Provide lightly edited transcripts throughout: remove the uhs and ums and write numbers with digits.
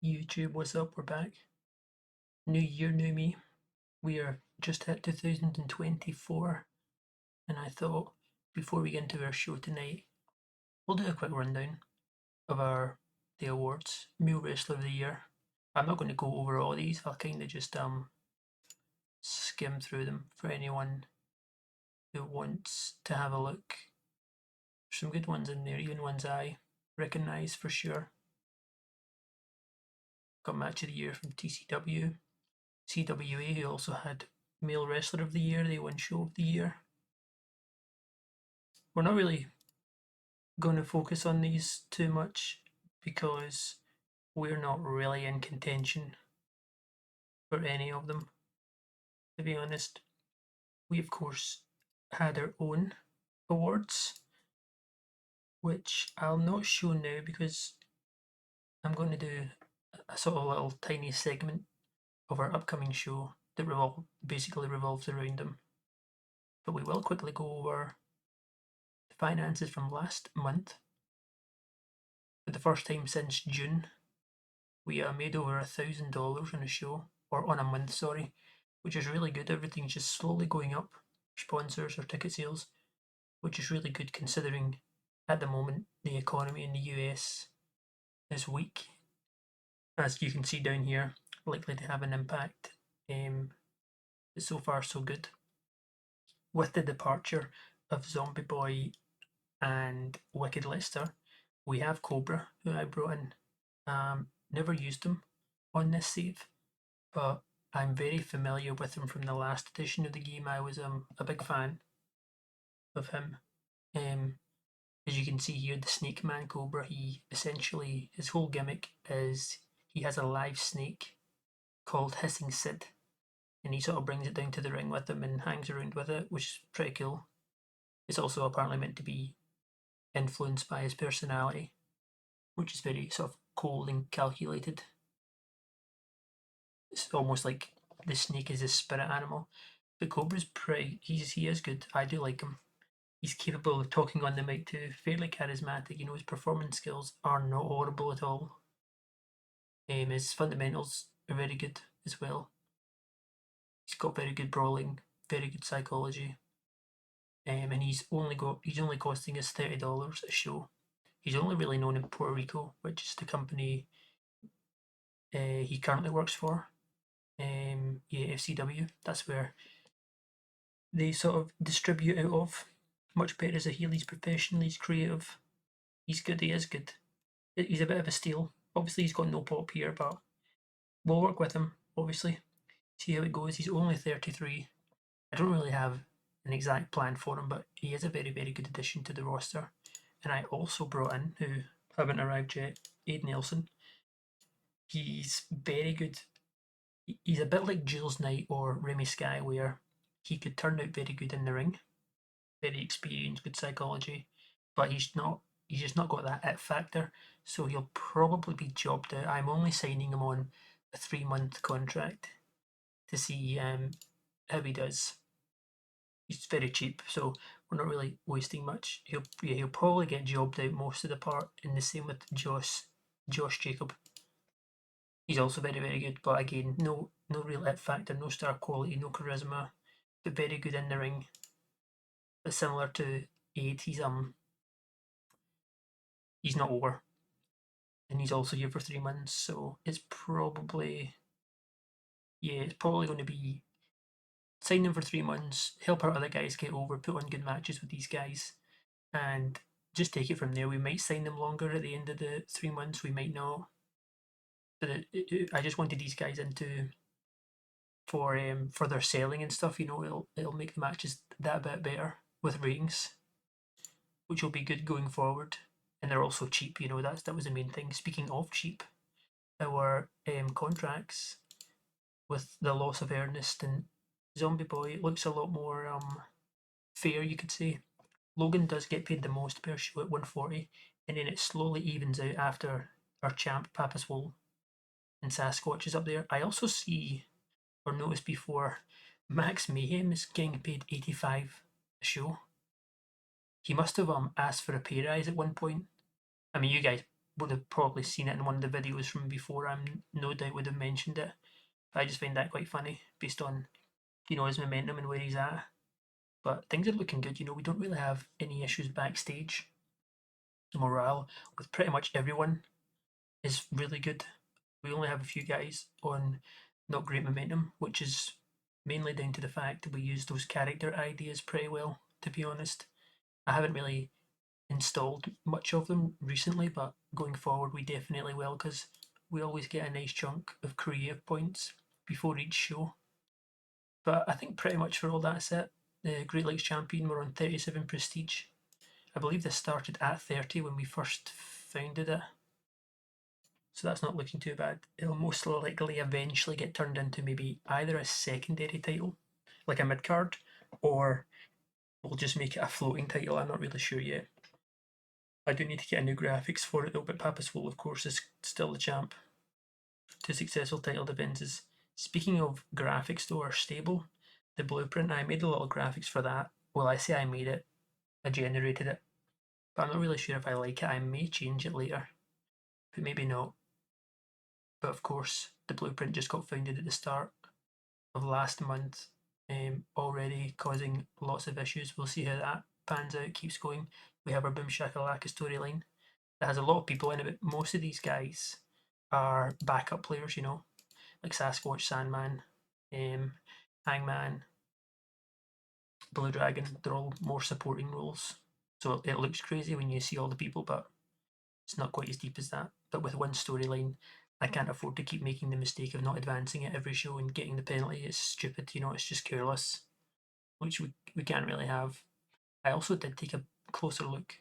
YouTube, what's up? We're back. New year, new me. We are just at 2024, and I thought before we get into our show tonight, we'll do a quick rundown of the awards. Male Wrestler of the Year. I'm not going to go over all these. I'll kind of just skim through them for anyone who wants to have a look. There's some good ones in there, even ones I recognise for sure. Got Match of the Year from TCW. CWA, who also had Male Wrestler of the Year, they won Show of the Year. We're not really going to focus on these too much because we're not really in contention for any of them, to be honest. We, of course, had our own awards, which I'll not show now because I'm going to do a sort of little tiny segment of our upcoming show that basically revolves around them. But we will quickly go over the finances from last month. For the first time since June, we made over $1,000 on a show, or on a month, sorry, which is really good. Everything's just slowly going up. Sponsors or ticket sales, which is really good considering at the moment the economy in the US is weak. As you can see down here, likely to have an impact. But so far so good. With the departure of Zombie Boy and Wicked Lester, we have Cobra, who I brought in. Never used him on this save, but I'm very familiar with him from the last edition of the game. I was a big fan of him. As you can see here, the Snake Man Cobra, his whole gimmick is he has a live snake called Hissing Sid, and he sort of brings it down to the ring with him and hangs around with it, which is pretty cool. It's also apparently meant to be influenced by his personality, which is very sort of cold and calculated. It's almost like the snake is his spirit animal. The Cobra's he is good. I do like him. He's capable of talking on the mic too, fairly charismatic. His performance skills are not horrible at all. His fundamentals are very good as well. He's got very good brawling, very good psychology. And he's only costing us $30 a show. He's only really known in Puerto Rico, which is the company he currently works for. FCW. That's where they sort of distribute out of. Much better as a heel. He's professional. He's creative. He's good. He is good. He's a bit of a steal. Obviously, he's got no pop here, but we'll work with him. Obviously, see how it goes. He's only 33. I don't really have an exact plan for him, but he is a very, very good addition to the roster. And I also brought in, who haven't arrived yet, Aid Nelson. He's very good. He's a bit like Jules Knight or Remy Sky, where he could turn out very good in the ring. Very experienced, good psychology, but he's just not got that it factor, so he'll probably be jobbed out. I'm only signing him on a 3-month contract to see how he does. He's very cheap, so we're not really wasting much. He'll probably get jobbed out most of the part, and the same with Josh Jacob. He's also very, very good, but again, no real it factor, no star quality, no charisma, but very good in the ring. But similar to Aid, he's not over, and he's also here for 3 months, so it's probably going to be sign them for 3 months, help our other guys get over, put on good matches with these guys, and just take it from there. We might sign them longer at the end of the 3 months, we might not. But I just wanted these guys into for their selling and stuff. It'll make the matches that bit better with ratings, which will be good going forward. And they're also cheap. That was the main thing. Speaking of cheap, our contracts with the loss of Ernest and Zombie Boy, it looks a lot more fair, you could say. Logan does get paid the most per show at $140, and then it slowly evens out after our champ Papa Swole and Sasquatch is up there. I also see or noticed before Max Mayhem is getting paid $85 a show. He must have asked for a pay rise at one point. I mean, you guys would have probably seen it in one of the videos from before. I'm no doubt would have mentioned it. I just find that quite funny based on his momentum and where he's at. But things are looking good. We don't really have any issues backstage. The morale with pretty much everyone is really good. We only have a few guys on not great momentum, which is mainly down to the fact that we use those character ideas pretty well, to be honest. I haven't really installed much of them recently, but going forward we definitely will because we always get a nice chunk of creative points before each show. But I think pretty much for all that's it. The Great Lakes Champion, we're on 37 Prestige. I believe this started at 30 when we first founded it. So that's not looking too bad. It'll most likely eventually get turned into maybe either a secondary title, like a mid card, or we'll just make it a floating title. I'm not really sure yet. I do need to get a new graphics for it though, but Papaswol, of course, is still the champ. 2 successful title defenses. Speaking of graphics though, are stable. The blueprint, I made a little graphics for that. Well, I say I made it, I generated it, but I'm not really sure if I like it. I may change it later, but maybe not. But of course, the blueprint just got founded at the start of last month, already causing lots of issues. We'll see how that pans out, keeps going. We have our Boom Shakalaka storyline that has a lot of people in it, but most of these guys are backup players, like Sasquatch, Sandman, Hangman, Blue Dragon. They're all more supporting roles. So it looks crazy when you see all the people, but it's not quite as deep as that. But with one storyline, I can't afford to keep making the mistake of not advancing it every show and getting the penalty. It's stupid, it's just careless, which we can't really have. I also did take a closer look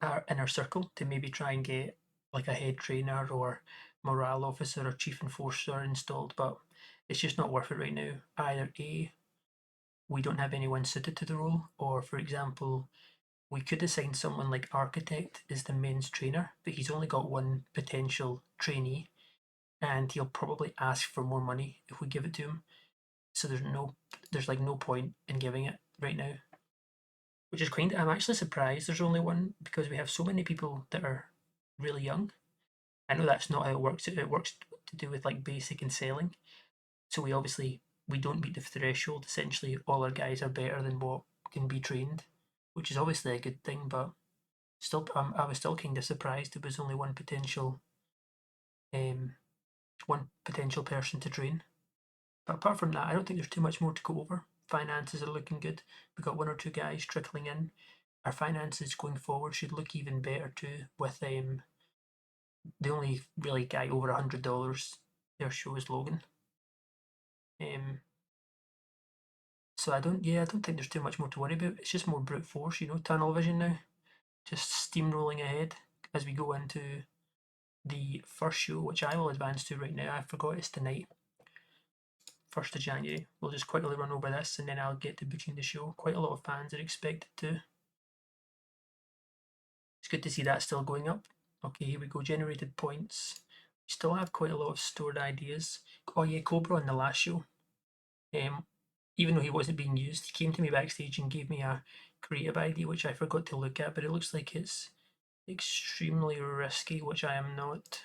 at our inner circle to maybe try and get like a head trainer or morale officer or chief enforcer installed, but it's just not worth it right now. Either A, we don't have anyone suited to the role, or for example, we could assign someone like Architect as the men's trainer, but he's only got one potential trainee, and he'll probably ask for more money if we give it to him. So there's like no point in giving it right now. Which is I'm actually surprised there's only one because we have so many people that are really young. I know that's not how it works. It works to do with like basic and selling. So we don't meet the threshold. Essentially, all our guys are better than what can be trained, which is obviously a good thing. But still, I was still kind of surprised there was only um, one potential person to train. But apart from that, I don't think there's too much more to go over. Finances are looking good. We've got one or two guys trickling in. Our finances going forward should look even better too. With the only really guy over $100 their show is Logan. So I don't think there's too much more to worry about. It's just more brute force, tunnel vision now. Just steamrolling ahead as we go into the first show, which I will advance to right now. I forgot it's tonight, 1st of January. We'll just quickly run over this and then I'll get to booking the show. Quite a lot of fans are expected to. It's good to see that still going up. Okay, here we go. Generated points. We still have quite a lot of stored ideas. Oh yeah, Cobra on the last show. Even though he wasn't being used, he came to me backstage and gave me a creative idea, which I forgot to look at, but it looks like it's extremely risky, which I am not.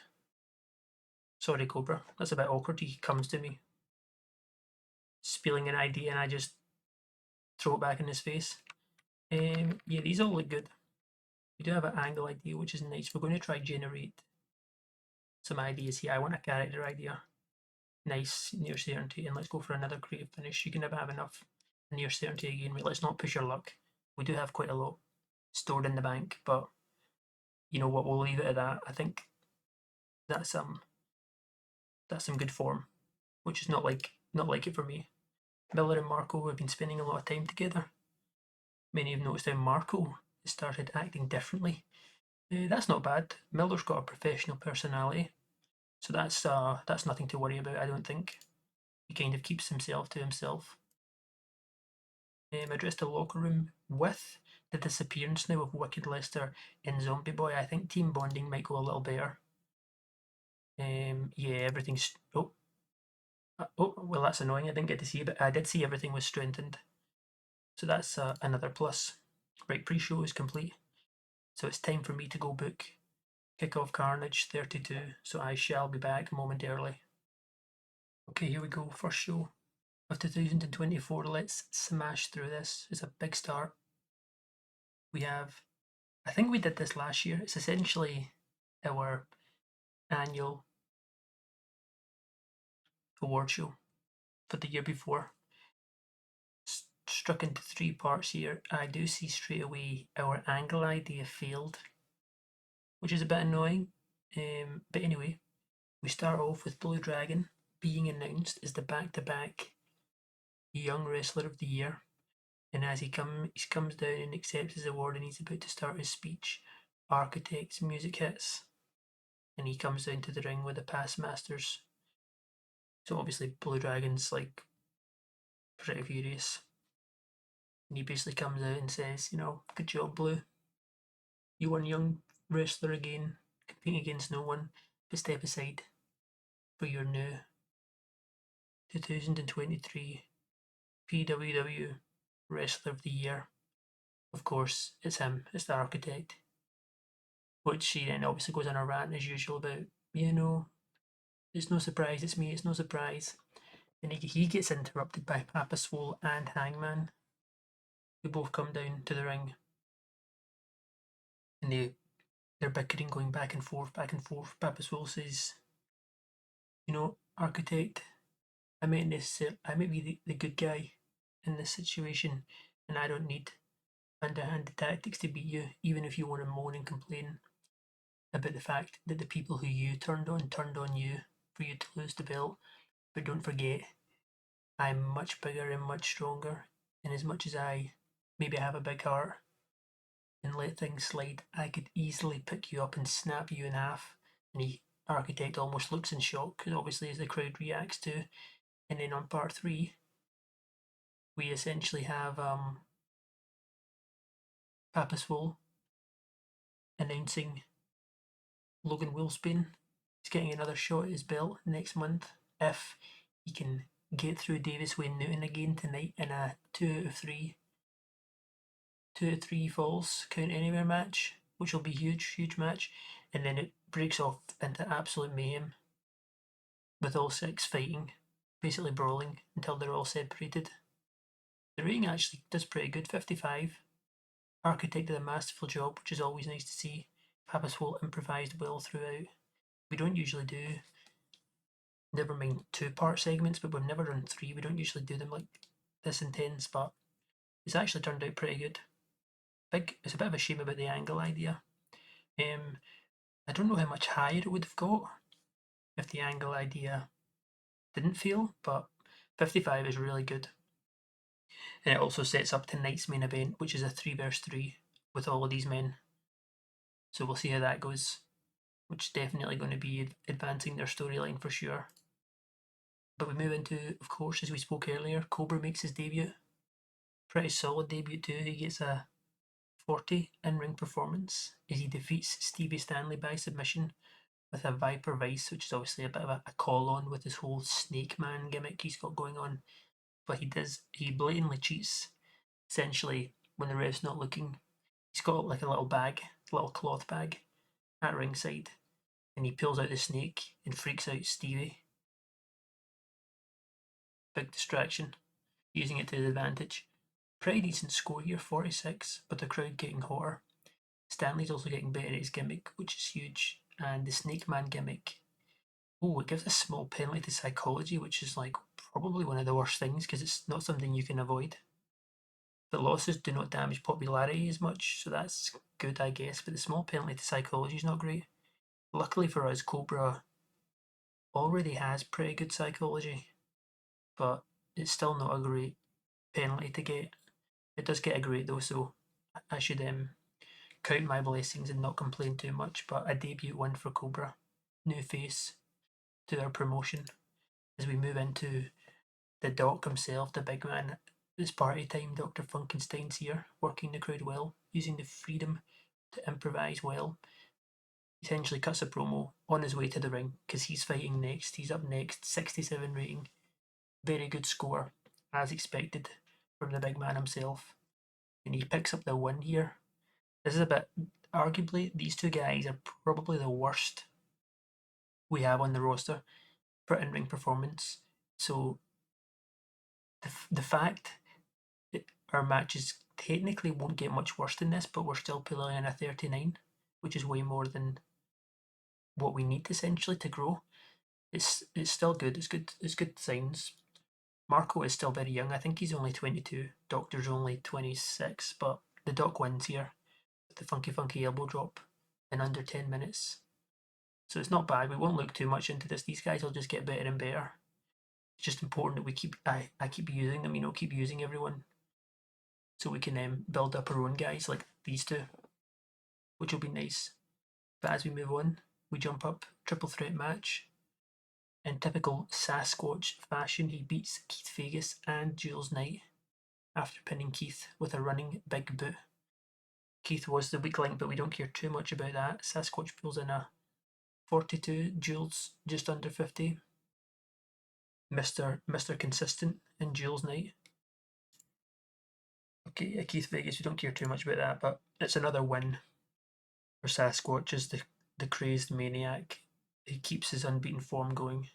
Sorry, Cobra. That's a bit awkward. He comes to me spilling an idea and I just throw it back in his face. Yeah, these all look good. We do have an angle idea, which is nice. We're going to try generate some ideas here. I want a character idea. Nice, near certainty. And let's go for another creative finish. You can never have enough near certainty again. Let's not push our luck. We do have quite a lot stored in the bank, but you know what, we'll leave it at that. I think that's some good form, which is not like it for me. Miller and Marco have been spending a lot of time together. Many have noticed how Marco has started acting differently. That's not bad. Miller's got a professional personality, so that's nothing to worry about. I don't think he kind of keeps himself to himself. Addressed the locker room with the disappearance now of Wicked Lester and Zombie Boy. I think team bonding might go a little better. Yeah, everything's. Oh, well, that's annoying. I didn't get to see it, but I did see everything was strengthened. So that's another plus. Right, pre-show is complete. So it's time for me to go book Kickoff Carnage 32, so I shall be back momentarily. Okay, here we go, first show of 2024. Let's smash through this. It's a big start. We have, I think we did this last year. It's essentially our annual award show for the year before. Struck into three parts here. I do see straight away our angle idea failed, which is a bit annoying. But anyway, we start off with Blue Dragon being announced as the back-to-back Young Wrestler of the Year. And as he comes down and accepts his award and he's about to start his speech, Architect's music hits and he comes down to the ring with the past masters. So obviously Blue Dragon's like pretty furious. And he basically comes out and says, good job, Blue. You won Young Wrestler again, competing against no one, but step aside for your new 2023 PWW Wrestler of the Year. Of course, it's him, it's the Architect. Which he then obviously goes on a rant as usual about, it's no surprise, it's me, it's no surprise. And he gets interrupted by Papa Swole and Hangman, who both come down to the ring. And they're bickering, going back and forth, back and forth. Papa Swole says, Architect, I might be the good guy in this situation, and I don't need underhanded tactics to beat you, even if you want to moan and complain about the fact that the people who you turned on you for you to lose the belt. But don't forget, I'm much bigger and much stronger, and as much as I maybe have a big heart and let things slide, I could easily pick you up and snap you in half. And the Architect almost looks in shock, because obviously as the crowd reacts to. And then on part 3, we essentially have Papa Swole announcing Logan Wolfsbane is getting another shot at his belt next month if he can get through Davis Wayne Newton again tonight in a 2 out of 3 falls count anywhere match, which will be huge match. And then it breaks off into absolute mayhem with all 6 fighting, basically brawling until they're all separated. The rating actually does pretty good, 55. Architect did a masterful job, which is always nice to see. Papa Swole improvised well throughout. We don't usually do, never mind 2-part segments, but we've never done 3. We don't usually do them like this intense, but it's actually turned out pretty good. It's a bit of a shame about the angle idea. I don't know how much higher it would have got if the angle idea didn't fail, but 55 is really good. And it also sets up tonight's main event, which is a 3 vs 3 with all of these men. So we'll see how that goes, which is definitely going to be advancing their storyline for sure. But we move into, of course, as we spoke earlier, Cobra makes his debut. Pretty solid debut too. He gets a 40 in-ring performance as he defeats Stevie Stanley by submission with a Viper Vice, which is obviously a bit of a call on with this whole Snake Man gimmick he's got going on. But he blatantly cheats. Essentially, when the ref's not looking, he's got like a little cloth bag at ringside, and he pulls out the snake and freaks out Stevie. Big distraction, using it to his advantage. Pretty decent score here, 46, but the crowd getting hotter. Stanley's also getting better at his gimmick, which is huge. And the Snake Man gimmick, it gives a small penalty to psychology, which is like probably one of the worst things because it's not something you can avoid. The losses do not damage popularity as much, so that's good, I guess. But the small penalty to psychology is not great. Luckily for us, Cobra already has pretty good psychology, but it's still not a great penalty to get. It does get a great though, so I should count my blessings and not complain too much. But a debut win for Cobra, new face to our promotion as we move into the Doc himself, the big man. It's party time. Dr. Funkenstein's here, working the crowd well, using the freedom to improvise well. He essentially cuts a promo on his way to the ring because he's fighting next. He's up next, 67 rating. Very good score, as expected, from the big man himself. And he picks up the win here. This is a bit arguably these two guys are probably the worst we have on the roster for in-ring performance. So the fact that our matches technically won't get much worse than this, but we're still pulling in a 39, which is way more than what we need essentially to grow. It's still good. It's good signs. Marco is still very young. I think he's only 22. Doctor's only 26, but the Doc wins here with the funky elbow drop in under 10 minutes. So it's not bad. We won't look too much into this. These guys will just get better and better. It's just important that we keep I keep using them, keep using everyone so we can build up our own guys like these two, which will be nice. But as we move on, we jump up triple threat match. In typical Sasquatch fashion, he beats Keith Vegas and Jules Knight after pinning Keith with a running big boot. Keith was the weak link, but we don't care too much about that. Sasquatch pulls in a 42, Jules just under 50. Mr. Consistent and Jules Knight. Okay, Keith Vegas, we don't care too much about that, but it's another win for Sasquatch as the crazed maniac. He keeps his unbeaten form going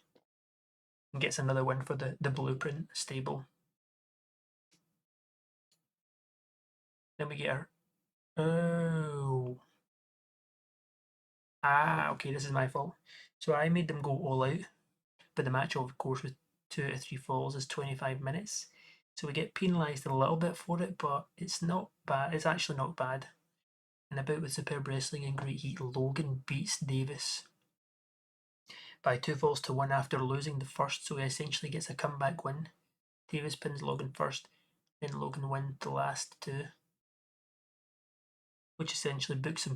and gets another win for the Blueprint stable. Then we get our okay, this is my fault. So I made them go all out, but the match, of course, with 2 out of 3 falls is 25 minutes. So we get penalised a little bit for it, but it's not bad. It's actually not bad. And about with superb wrestling and great heat, Logan beats Davis by 2 falls to 1 after losing the first, so he essentially gets a comeback win. Davis pins Logan first, then Logan wins the last 2, which essentially books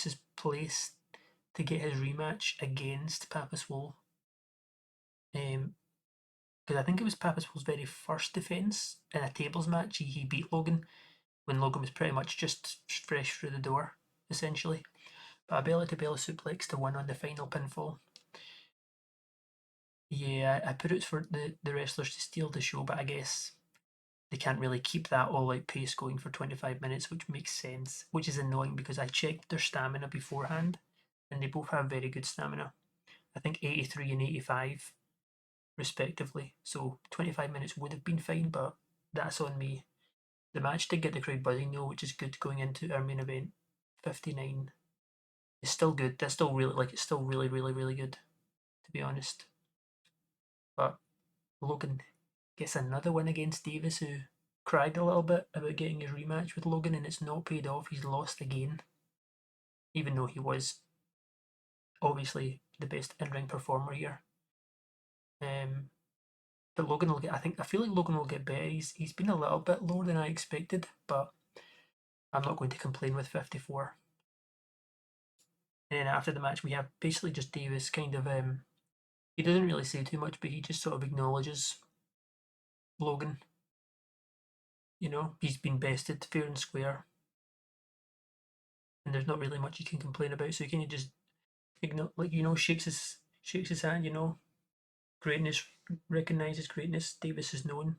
his place to get his rematch against Papa Swole. Because I think it was Papa Swole's very first defence in a tables match. He beat Logan when Logan was pretty much just fresh through the door, essentially. But a belly to belly suplex to win on the final pinfall. Yeah, I put it for the wrestlers to steal the show, but I guess they can't really keep that all-out pace going for 25 minutes, which makes sense, which is annoying because I checked their stamina beforehand, and they both have very good stamina. I think 83 and 85, respectively. So 25 minutes would have been fine, but that's on me. The match did get the crowd buzzing though, which is good going into our main event. 59 is still good. That's still really it's still really, really, really good, to be honest. But Logan gets another win against Davis, who cried a little bit about getting his rematch with Logan, and it's not paid off. He's lost again, even though he was obviously the best in-ring performer here. But Logan will get. I feel like Logan will get better. He's been a little bit lower than I expected, but I'm not going to complain with 54. And then after the match, we have basically just Davis kind of. He doesn't really say too much, but he just sort of acknowledges Logan. He's been bested fair and square, and there's not really much you can complain about. So he kind of just shakes his hand. Greatness, recognizes greatness. Davis is known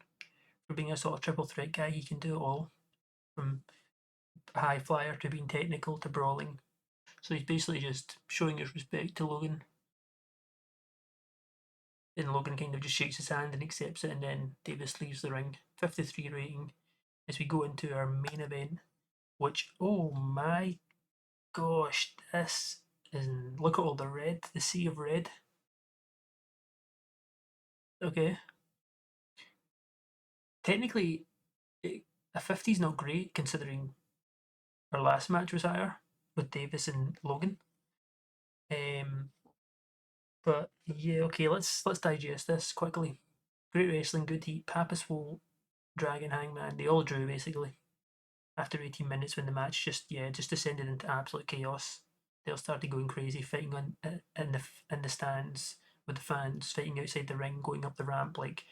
for being a sort of triple threat guy. He can do it all, from high flyer to being technical to brawling. So he's basically just showing his respect to Logan. And Logan kind of just shakes his hand and accepts it, and then Davis leaves the ring. 53 rating as we go into our main event, which, oh my gosh, this is, look at all the red, the sea of red. Okay. Technically, a 50 is not great considering our last match was higher with Davis and Logan. But yeah, okay, let's digest this quickly. Great wrestling, good heat, Papa Swole, Dragon, Hangman, they all drew basically. After 18 minutes, when the match just descended into absolute chaos, they all started going crazy, fighting in the stands with the fans, fighting outside the ring, going up the ramp. Like,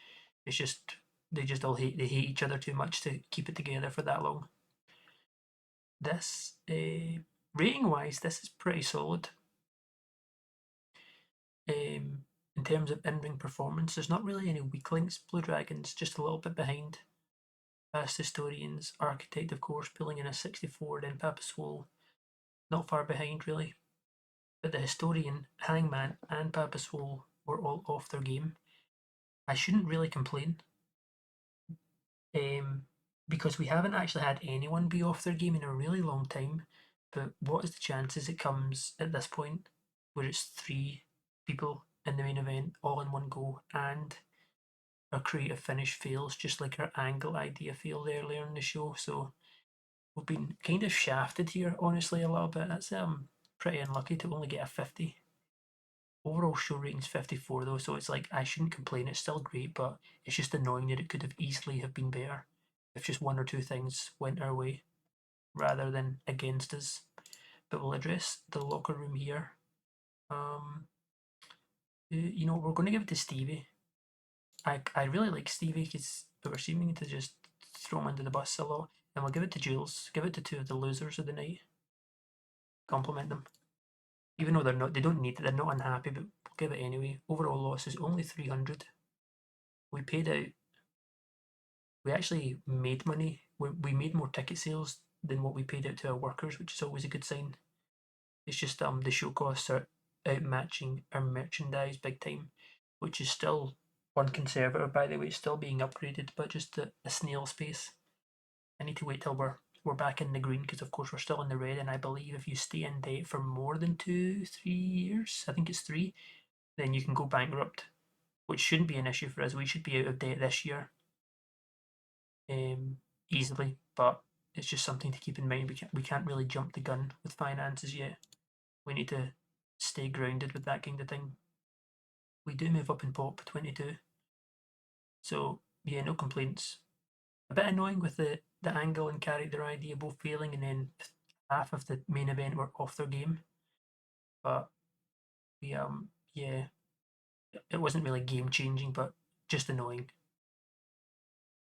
it's just they hate each other too much to keep it together for that long. This rating wise, this is pretty solid. In terms of in-ring performance, there's not really any weak links. Blue Dragons just a little bit behind. Past Historians, Architect, of course, pulling in a 64, then Papa Swole, not far behind really. But the Historian, Hangman, and Papa Swole were all off their game. I shouldn't really complain, um, because we haven't actually had anyone be off their game in a really long time. But what is the chances it comes at this point where it's three people in the main event all in one go and our creative finish fails, just like our angle idea failed earlier in the show? So we've been kind of shafted here, honestly, a little bit. That's pretty unlucky to only get a 50. Overall show rating's 54 though, so it's like I shouldn't complain. It's still great, but it's just annoying that it could have easily have been better if just one or two things went our way rather than against us. But we'll address the locker room here. Um, we're going to give it to Stevie. I really like Stevie because we're seeming to just throw him under the bus a lot, and we'll give it to Jules. Give it to two of the losers of the night. Compliment them, even though they don't need it. They're not unhappy, but we'll give it anyway. Overall loss is only 300. We paid out. We actually made money. We made more ticket sales than what we paid out to our workers, which is always a good sign. It's just the show costs are outmatching our merchandise big time, which is still unconservative, by the way. It's still being upgraded, but just a snail's pace. I need to wait till we're back in the green because of course we're still in the red, and I believe if you stay in debt for more than 2-3 years, I think it's 3, then you can go bankrupt, which shouldn't be an issue for us. We should be out of debt this year, easily, but it's just something to keep in mind. We can't really jump the gun with finances yet. We need to stay grounded with that kind of thing. We do move up in pop 22, so yeah, no complaints. A bit annoying with the angle and character idea both failing, and then half of the main event were off their game. But we yeah, it wasn't really game changing, but just annoying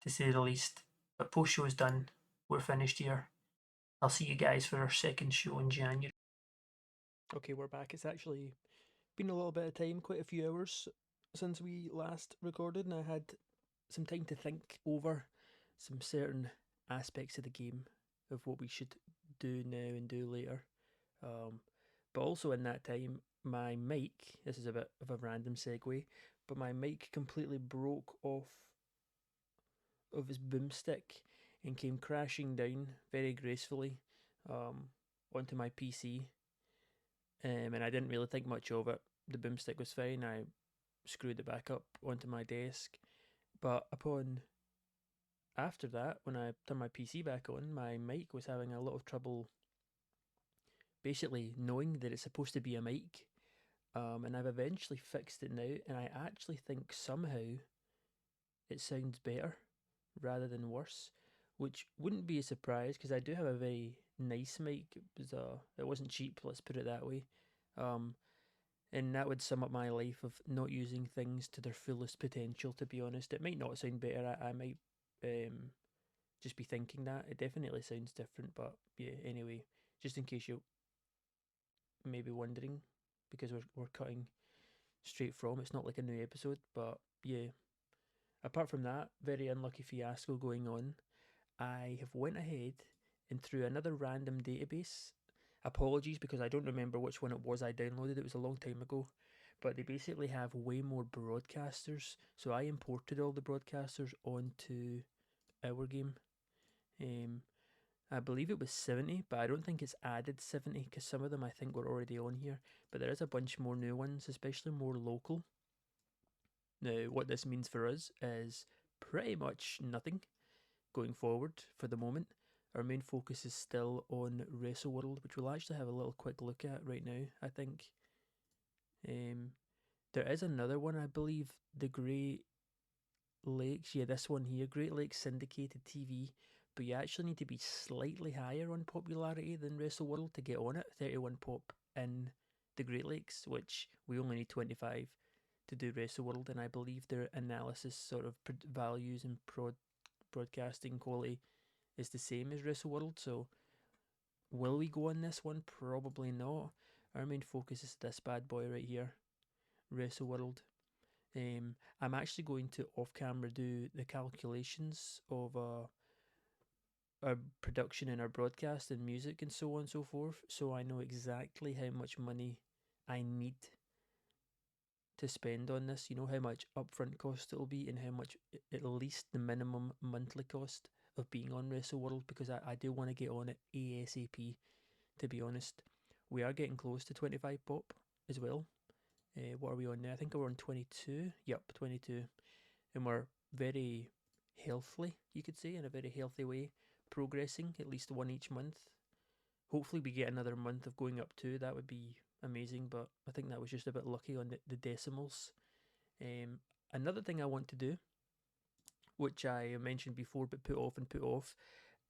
to say the least. But post show is done. We're finished here. I'll see you guys for our second show in January. Okay, we're back. It's actually been a little bit of time, quite a few hours since we last recorded, and I had some time to think over some certain aspects of the game of what we should do now and do later. Um, but also in that time, my mic, this is a bit of a random segue, but my mic completely broke off of his boomstick and came crashing down very gracefully um, onto my PC. And I didn't really think much of it. The boomstick was fine. I screwed it back up onto my desk. But upon after that, when I turned my PC back on, my mic was having a lot of trouble basically knowing that it's supposed to be a mic. And I've eventually fixed it now, and I actually think somehow it sounds better rather than worse, which wouldn't be a surprise because I do have a very nice mic. It wasn't cheap, let's put it that way. Um, and that would sum up my life of not using things to their fullest potential. To be honest, it might not sound better. I might um, just be thinking that it definitely sounds different, but yeah. Anyway, just in case you may be wondering, because we're cutting straight from. It's not like a new episode, but yeah. Apart from that, very unlucky fiasco going on. I have went ahead and through another random database. Apologies because I don't remember which one it was I downloaded. It was a long time ago. But they basically have way more broadcasters. So I imported all the broadcasters onto our game. Um, I believe it was 70, but I don't think it's added 70 because some of them I think were already on here. But there is a bunch more new ones, especially more local. Now, what this means for us is pretty much nothing going forward for the moment. Our main focus is still on Wrestle World, which we'll actually have a little quick look at right now, I think. Um, there is another one, I believe, the Great Lakes. Yeah, this one here, Great Lakes Syndicated TV. But you actually need to be slightly higher on popularity than Wrestle World to get on it. 31 pop in the Great Lakes, which we only need 25 to do Wrestle World. And I believe their analysis sort of values and broadcasting quality is the same as Wrestle World. So will we go on this one? Probably not. Our main focus is this bad boy right here, Wrestle World. I'm actually going to off camera do the calculations of our production and our broadcast and music and so on and so forth. So I know exactly how much money I need to spend on this. You know how much upfront cost it'll be and how much at least the minimum monthly cost of being on Wrestle World, because I do want to get on it ASAP, to be honest. We are getting close to 25 pop as well. What are we on now? I think we're on 22. Yep, 22. And we're very healthily, you could say, in a very healthy way, progressing at least one each month. Hopefully, we get another month of going up too. That would be amazing, but I think that was just a bit lucky on the decimals. Another thing I want to do, which I mentioned before but put off and put off,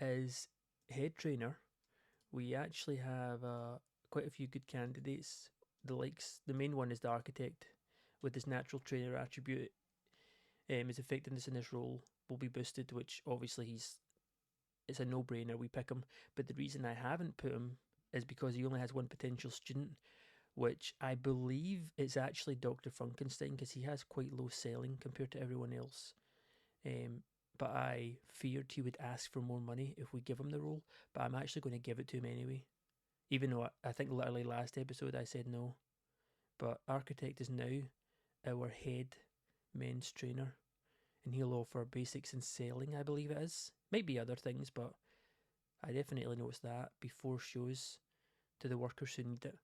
is head trainer. We actually have quite a few good candidates. The main one is the architect, with his natural trainer attribute. His effectiveness in this role will be boosted, which obviously it's a no-brainer. We pick him, but the reason I haven't put him is because he only has one potential student, which I believe is actually Dr. Funkenstein, because he has quite low selling compared to everyone else. Um, but I feared he would ask for more money if we give him the role, but I'm actually going to give it to him anyway. Even though I think literally last episode I said no. But Architect is now our head men's trainer, and he'll offer basics in selling, I believe it is. Might be other things, but I definitely noticed that before shows to the workers who need it.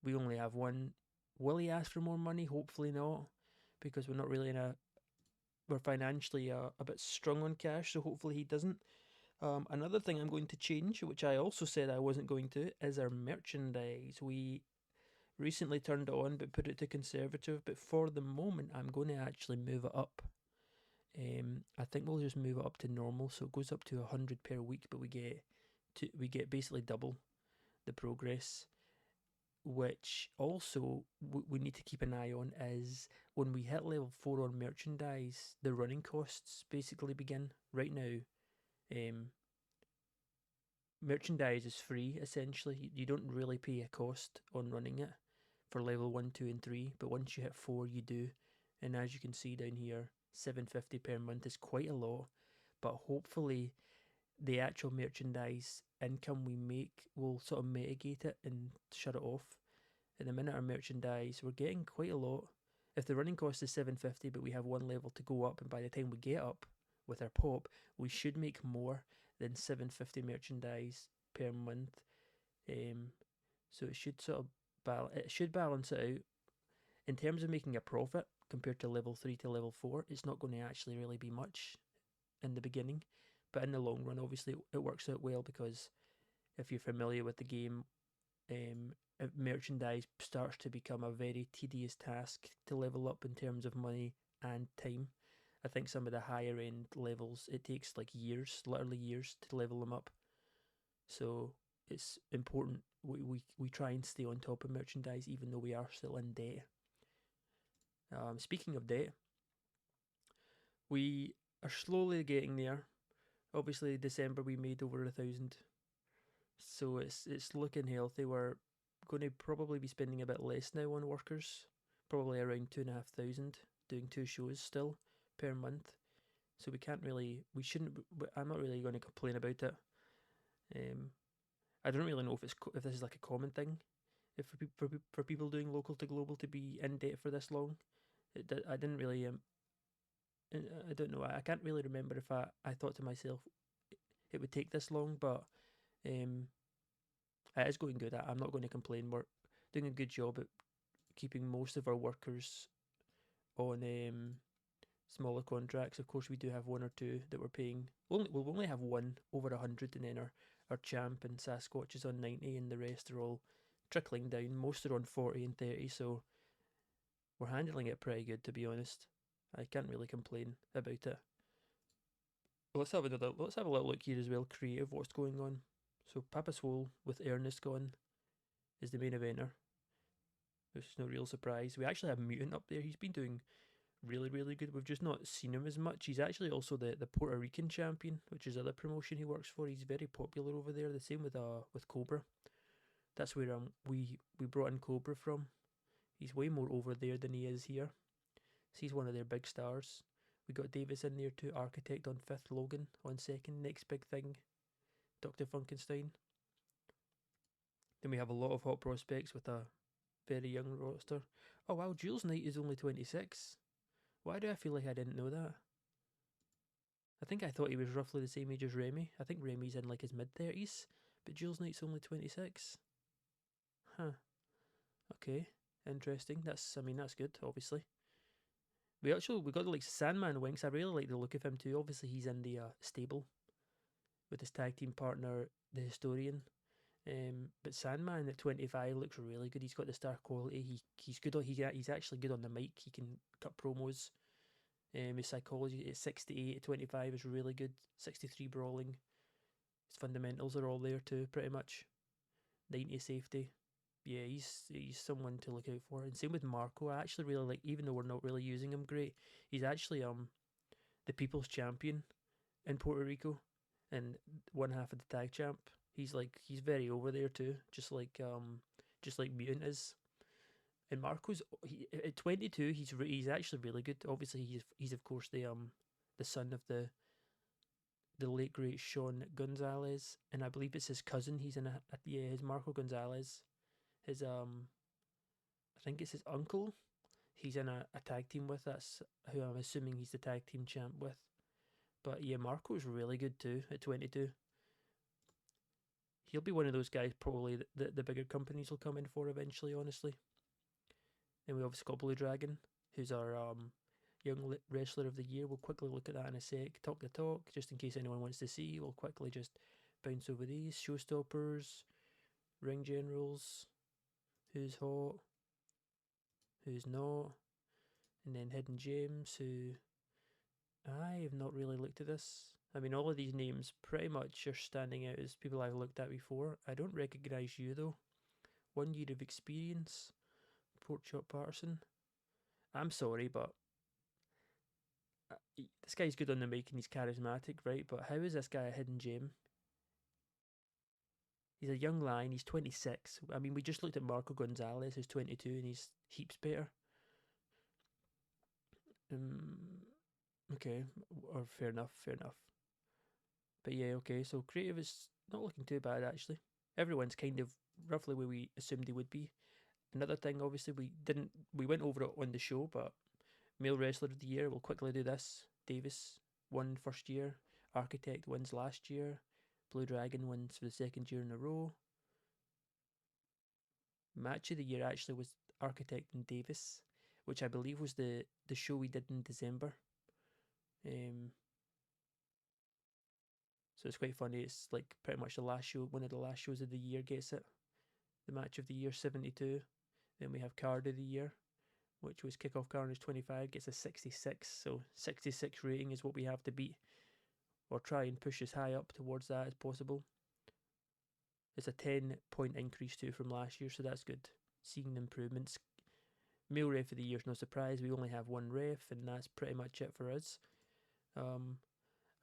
We only have one. Will he ask for more money? Hopefully not, because we're not really in a. We're financially a bit strong on cash, so hopefully he doesn't. Another thing I'm going to change, which I also said I wasn't going to, is our merchandise. We recently turned it on but put it to conservative, but for the moment I'm going to actually move it up. I think we'll just move it up to normal, so it goes up to 100 per week, but we get basically double the progress. Which also we need to keep an eye on is when we hit level 4 on merchandise, the running costs basically begin. Right now, um, merchandise is free essentially. You don't really pay a cost on running it for level 1, 2, and 3, but once you hit 4, you do. And as you can see down here, 750 per month is quite a lot, but hopefully the actual merchandise income we make will sort of mitigate it and shut it off. At the minute, our merchandise, we're getting quite a lot. If the running cost is 750, but we have one level to go up, and by the time we get up with our pop, we should make more than 750 merchandise per month. So it should sort of balance it out. In terms of making a profit compared to level 3 to level 4, it's not going to actually really be much in the beginning, but in the long run, obviously, it works out well, because if you're familiar with the game, merchandise starts to become a very tedious task to level up in terms of money and time. I think some of the higher end levels, it takes like years, literally years, to level them up. So it's important we try and stay on top of merchandise, even though we are still in debt. Speaking of debt, we are slowly getting there. Obviously, December we made over 1,000, so it's looking healthy. We're going to probably be spending a bit less now on workers, probably around 2,500, doing 2 shows still per month. So we shouldn't. I'm not really going to complain about it. Um, I don't really know if this is like a common thing, if for people doing local to global to be in debt for this long. I didn't really I don't know. I can't really remember if I thought to myself it would take this long, but um, it is going good. I'm not going to complain. We're doing a good job at keeping most of our workers on smaller contracts. Of course, we do have one or two that we're paying. We'll only have one over 100, and then our champ and Sasquatch is on 90, and the rest are all trickling down. Most are on 40 and 30, so we're handling it pretty good, to be honest. I can't really complain about it. Let's have a little look here as well. Creative, what's going on? So Papa Swole with Ernest gone is the main eventer, which is no real surprise. We actually have Mutant up there. He's been doing really, really good. We've just not seen him as much. He's actually also the Puerto Rican champion, which is other promotion he works for. He's very popular over there. The same with Cobra. That's where we brought in Cobra from. He's way more over there than he is here. So he's one of their big stars. We got Davis in there too. Architect on 5th, Logan on 2nd. Next big thing Dr. Funkenstein. Then we have a lot of hot prospects with a very young roster. Oh wow, Jules Knight is only 26. Why do I feel like I didn't know that? I think I thought he was roughly the same age as Remy. I think Remy's in like his mid 30s, but Jules Knight's only 26. Huh. Okay. Interesting. That's good, obviously. We got like Sandman Winks. I really like the look of him too. Obviously, he's in the stable with his tag team partner, the Historian. But Sandman at 25 looks really good. He's got the star quality. He's good. He's actually good on the mic. He can cut promos. His psychology at 68 at 25 is really good. 63 brawling. His fundamentals are all there too, pretty much. 90 safety. Yeah, he's someone to look out for. And same with Marco. I actually really like, even though we're not really using him great, he's actually the people's champion in Puerto Rico, and one half of the tag champ. He's very over there too, just like Mutant is. And Marco's at 22. He's actually really good. Obviously, he's of course the son of the late great Sean Gonzalez, and I believe it's his cousin. He's in his Marco Gonzalez. His I think it's his uncle. He's in a tag team with. That's who I'm assuming he's the tag team champ with. But yeah, Marco's really good too at 22. He'll be one of those guys probably that the bigger companies will come in for eventually, honestly. Then we obviously got Blue Dragon, who's our young wrestler of the year. We'll quickly look at that in a sec. Talk the talk, just in case anyone wants to see. We'll quickly just bounce over these. Showstoppers, ring generals, who's hot, who's not, and then Hidden Gems, who I have not really looked at this. I mean, all of these names pretty much are standing out as people I've looked at before. I don't recognise you though. 1 year of experience, Pork Chop Patterson. I'm sorry, but this guy's good on the mic and he's charismatic, right? But how is this guy a hidden gem? He's a young lion. He's 26. I mean, we just looked at Marco Gonzalez, who's 22, and he's heaps better. Okay, or fair enough, fair enough. But yeah, okay. So creative is not looking too bad actually. Everyone's kind of roughly where we assumed they would be. Another thing, obviously, we went over it on the show, but male wrestler of the year. We'll quickly do this. Davis won first year. Architect wins last year. Blue Dragon wins for the second year in a row. Match of the year actually was Architect and Davis, which I believe was the show we did in December. So it's quite funny. It's like pretty much the last show, one of the last shows of the year gets it. The match of the year 72. Then we have card of the year, which was Kickoff Carnage 25, gets a 66. So 66 rating is what we have to beat, or try and push as high up towards that as possible. It's a 10-point increase too from last year, so that's good. Seeing the improvements. Male ref of the year is no surprise. We only have one ref, and that's pretty much it for us. I'm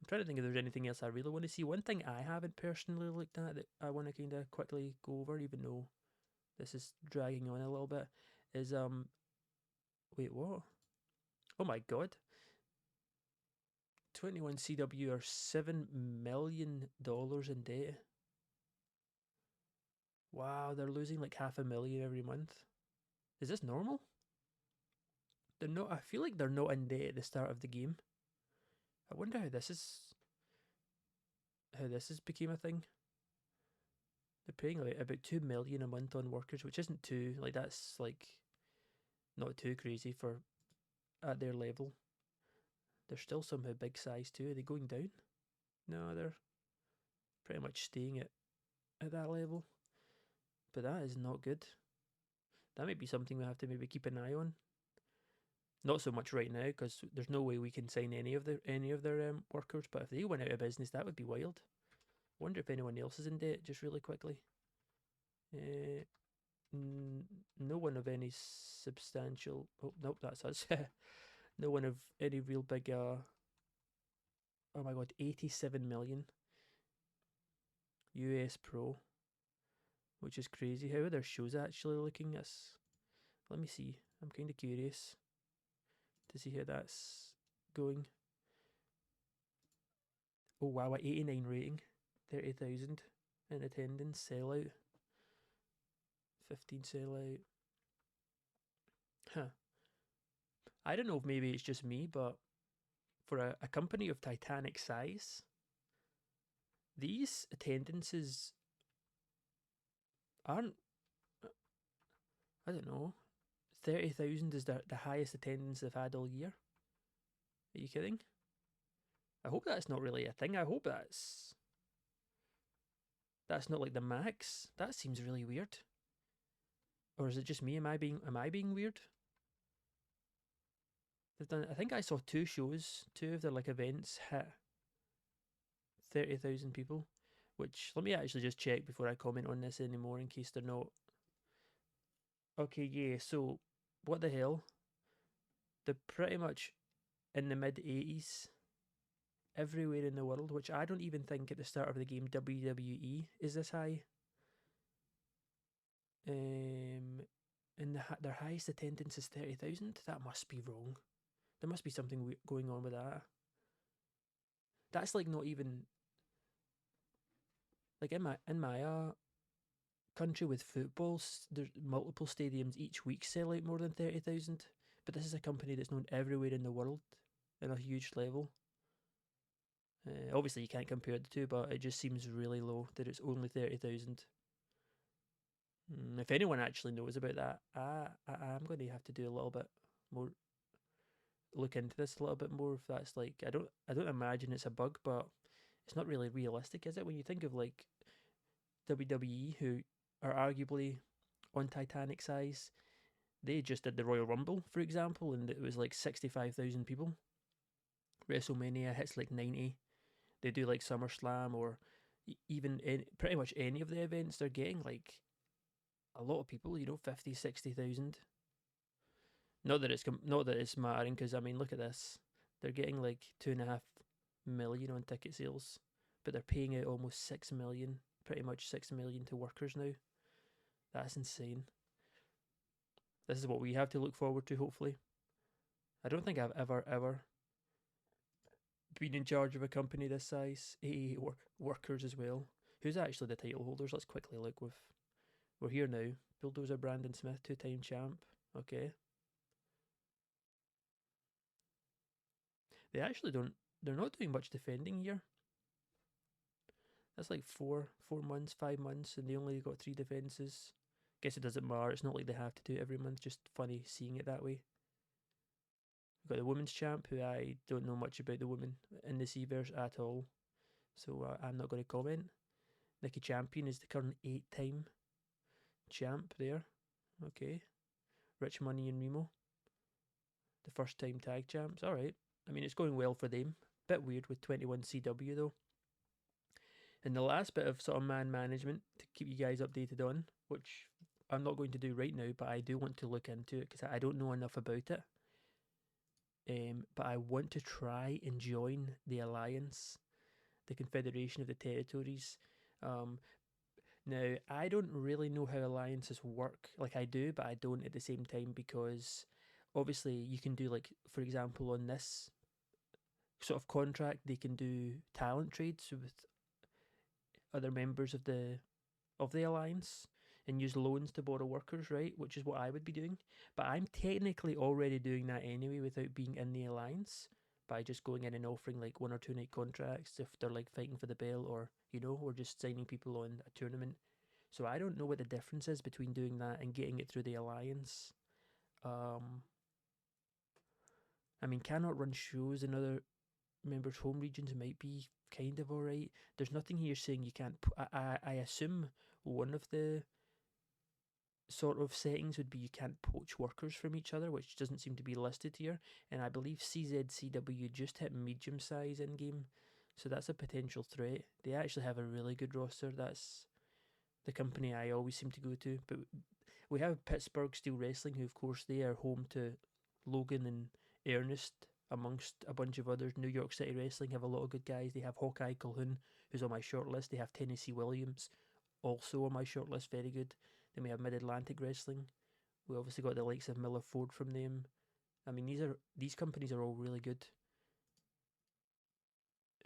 trying to think if there's anything else I really want to see. One thing I haven't personally looked at that I want to kind of quickly go over, even though this is dragging on a little bit, is wait, what? Oh my god. 21 CW are $7 million in debt. Wow, they're losing like $500,000 every month. Is this normal? They're not. I feel like they're not in debt at the start of the game. I wonder how this has became a thing. They're paying like about 2 million a month on workers, which isn't too like that's like not too crazy for at their level. They're still somehow big size too. Are they going down? No, they're pretty much staying at that level. But that is not good. That might be something we have to maybe keep an eye on. Not so much right now because there's no way we can sign any of their workers. But if they went out of business, that would be wild. Wonder if anyone else is in debt. Just really quickly. No one of any substantial. Oh nope, that's us. No one of any real big. Oh my god, 87 million US Pro, which is crazy. How are their shows actually looking? Let me see. I'm kind of curious to see how that's going. Oh wow, a 89 rating. 30,000 in attendance, sellout, 15 sellout. Huh. I don't know if maybe it's just me, but for a company of Titanic size, these attendances aren't, I don't know, 30,000 is the highest attendance they've had all year. Are you kidding? I hope that's not really a thing. I hope that's not like the max. That seems really weird. Or is it just me? Am I being weird? They've done. I think I saw two shows. Two of their like events hit 30,000 people. Which let me actually just check before I comment on this anymore in case they're not. Okay, yeah. So what the hell? They're pretty much in the mid 80s everywhere in the world, which I don't even think at the start of the game WWE is this high. And their highest attendance is 30,000. That must be wrong. There must be something going on with that. That's like not even like in my country with football. There's multiple stadiums each week sell out more than 30,000. But this is a company that's known everywhere in the world in a huge level. Obviously, you can't compare the two, but it just seems really low that it's only 30,000. If anyone actually knows about that, I'm going to have to do a little bit more, look into this a little bit more. If that's like, I don't imagine it's a bug, but it's not really realistic, is it? When you think of like WWE, who are arguably on Titanic size, they just did the Royal Rumble, for example, and it was like 65,000 people. WrestleMania hits like 90. They do like SummerSlam or even pretty much any of the events, they're getting like a lot of people, 50, 60,000. Not that it's mattering because I mean, look at this. They're getting like 2.5 million on ticket sales, but they're paying out almost 6 million, pretty much 6 million to workers now. That's insane. This is what we have to look forward to. Hopefully, I don't think I've ever been in charge of a company this size. 80 workers as well. Who's actually the title holders? Let's quickly look. We're here now. Bulldozer Brandon Smith, 2-time champ. Okay. They actually don't. They're not doing much defending here. That's like four months, 5 months, and they only got 3 defenses. Guess it doesn't matter. It's not like they have to do it every month. Just funny seeing it that way. We've got the women's champ, who I don't know much about the women in the Seaverse at all, so I'm not going to comment. Nikki Champion is the current 8-time champ there. Okay. Rich Money and Remo, the first time tag champs. Alright. I mean, it's going well for them. Bit weird with 21 CW though. And the last bit of sort of man management to keep you guys updated on, which I'm not going to do right now, but I do want to look into it because I don't know enough about it. But I want to try and join the Alliance, the Confederation of the Territories. Now, I don't really know how alliances work. Like, I do, but I don't at the same time because obviously you can do, like, for example, on this sort of contract, they can do talent trades with other members of the alliance and use loans to borrow workers, right? Which is what I would be doing. But I'm technically already doing that anyway without being in the alliance by just going in and offering like 1 or 2 night contracts if they're like fighting for the belt or, or just signing people on a tournament. So I don't know what the difference is between doing that and getting it through the alliance. I mean, cannot run shows in other members' home regions might be kind of alright. There's nothing here saying you can't. I assume one of the sort of settings would be you can't poach workers from each other, which doesn't seem to be listed here. And I believe CZCW just hit medium size in game, so that's a potential threat. They actually have a really good roster. That's the company I always seem to go to. But we have Pittsburgh Steel Wrestling, who of course they are home to Logan and Ernest, amongst a bunch of others. New York City Wrestling have a lot of good guys. They have Hawkeye Calhoun, who's on my short list. They have Tennessee Williams, also on my short list, very good. Then we have Mid Atlantic Wrestling. We obviously got the likes of Miller Ford from them. I mean, these companies are all really good.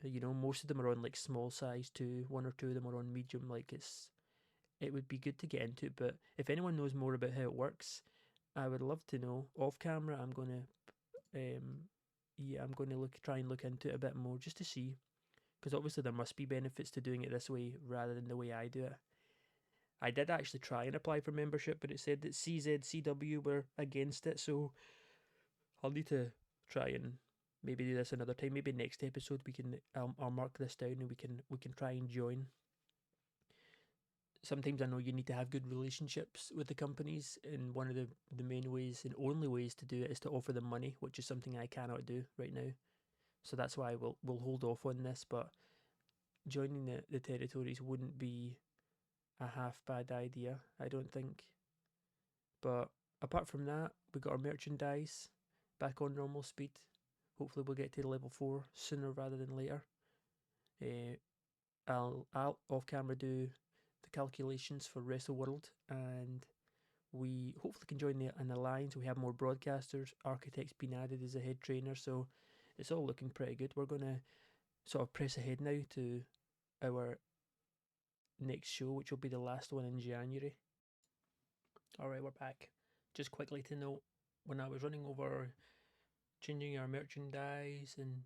Most of them are on like small size too. One or two of them are on medium. Like it would be good to get into it. But if anyone knows more about how it works, I would love to know. Off camera, I'm going to try and look into it a bit more just to see, because obviously there must be benefits to doing it this way rather than the way I do it. I did actually try and apply for membership, but it said that CZCW were against it, so I'll need to try and maybe do this another time. Maybe next episode we can I'll mark this down and we can try and join. Sometimes I know you need to have good relationships with the companies, and one of the main ways and only ways to do it is to offer them money, which is something I cannot do right now. So that's why we'll hold off on this. But joining the territories wouldn't be a half bad idea, I don't think. But apart from that, we got our merchandise back on normal speed. Hopefully, we'll get to level 4 sooner rather than later. Uh, I'll off camera do the calculations for Wrestle World, and we hopefully can join an alliance. We have more broadcasters. Architect's been added as a head trainer, so it's all looking pretty good. We're gonna sort of press ahead now to our next show, which will be the last one in January. Alright, we're back. Just quickly to note, when I was running over changing our merchandise and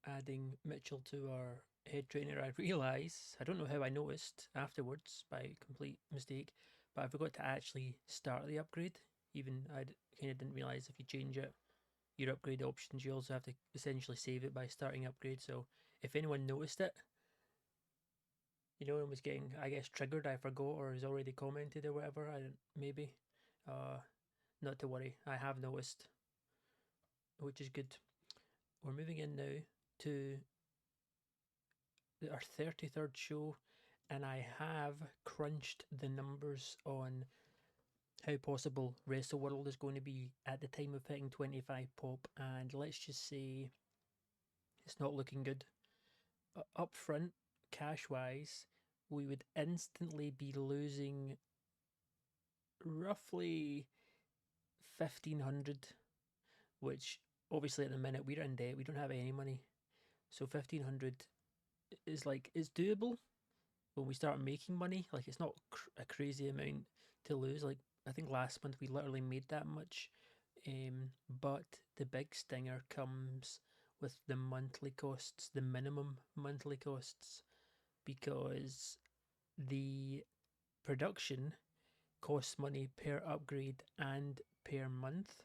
adding Mitchell to our head trainer, I realised, I don't know how I noticed afterwards by complete mistake, but I forgot to actually start the upgrade. Even I kind of didn't realise if you change it, your upgrade options, you also have to essentially save it by starting upgrade. So if anyone noticed it, and was getting, I guess, triggered, I forgot, or has already commented or whatever, I don't, maybe, uh, not to worry, I have noticed, which is good. We're moving in now to our 33rd show, and I have crunched the numbers on how possible Wrestle World is going to be at the time of hitting 25 pop, and let's just say it's not looking good. Up front, cash wise, we would instantly be losing roughly 1500, which obviously at the minute we're in debt, we don't have any money. So 1500 is like, it's doable when we start making money. Like, it's not a crazy amount to lose. Like, I think last month we literally made that much. But the big stinger comes with the monthly costs, the minimum monthly costs, because the production costs money per upgrade and per month,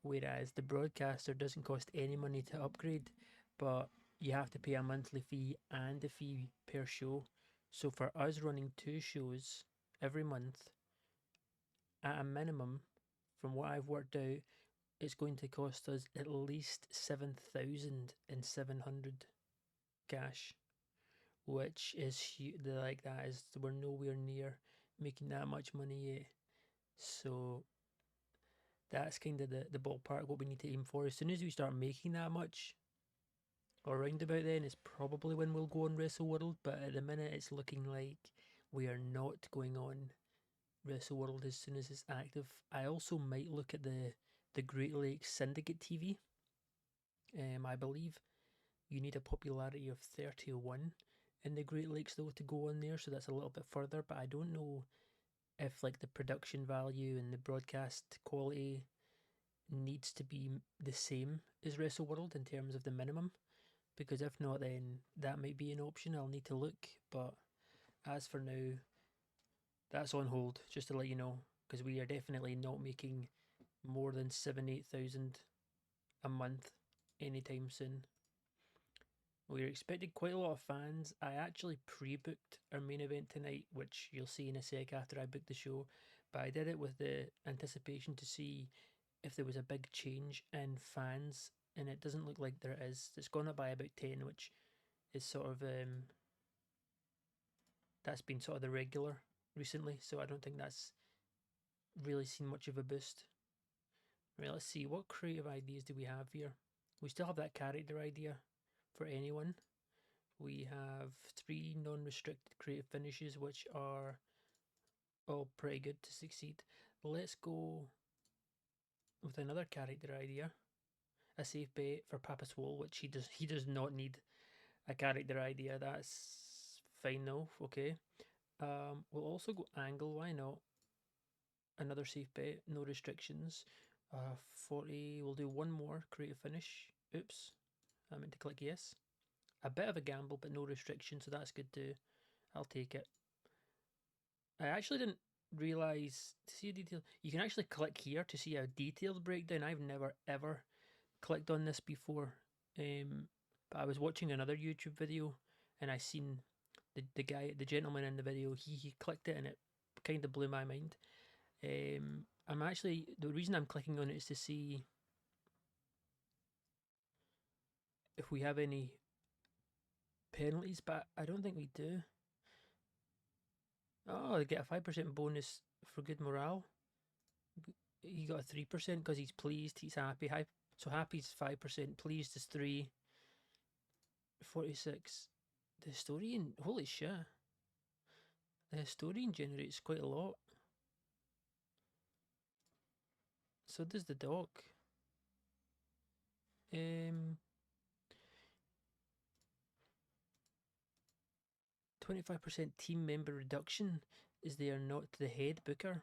whereas the broadcaster doesn't cost any money to upgrade, but you have to pay a monthly fee and a fee per show. So for us running 2 shows every month, at a minimum, from what I've worked out, it's going to cost us at least 7,700 cash, which is like that is we're nowhere near making that much money yet. So that's kind of the ballpark what we need to aim for. As soon as we start making that much, around about then is probably when we'll go on Wrestle World. But at the minute, it's looking like we are not going on Wrestle World as soon as it's active. I also might look at the Great Lakes Syndicate TV. I believe you need a popularity of 31 in the Great Lakes though to go on there, so that's a little bit further. But I don't know if like the production value and the broadcast quality needs to be the same as Wrestle World in terms of the minimum, because if not, then that might be an option. I'll need to look, but as for now, that's on hold. Just to let you know, because we are definitely not making more than 7-8 thousand a month anytime soon. We're expecting quite a lot of fans. I actually pre-booked our main event tonight, which you'll see in a sec after I booked the show. But I did it with the anticipation to see if there was a big change in fans, and it doesn't look like there is. It's gone up by about 10, which is sort of that's been sort of the regular recently. So I don't think that's really seen much of a boost. Right, let's see, what creative ideas do we have here? We still have that character idea for anyone. We have 3 non-restricted creative finishes, which are all pretty good to succeed. Let's go with another character idea. A safe bet for Papa Swole, which he does not need. a character idea. That's fine though. Okay. We'll also go angle. Why not? Another safe bet. No restrictions. 40. We'll do one more. Create a finish. Oops. I meant to click yes. A bit of a gamble, but no restrictions, so that's good too. I'll take it. I actually didn't realize to see a detail. You can actually click here to see a detailed breakdown. I've never ever clicked on this before. But I was watching another YouTube video and I seen the gentleman in the video. He clicked it and it kind of blew my mind. I'm actually the reason I'm clicking on it is to see if we have any penalties, but I don't think we do. Oh, they get a 5% bonus for good morale. He got a 3% because he's pleased, he's happy. So happy's 5%, pleased is 3, 46. The historian, holy shit. The historian generates quite a lot. So does the doc. 25% team member reduction is there not to the head booker.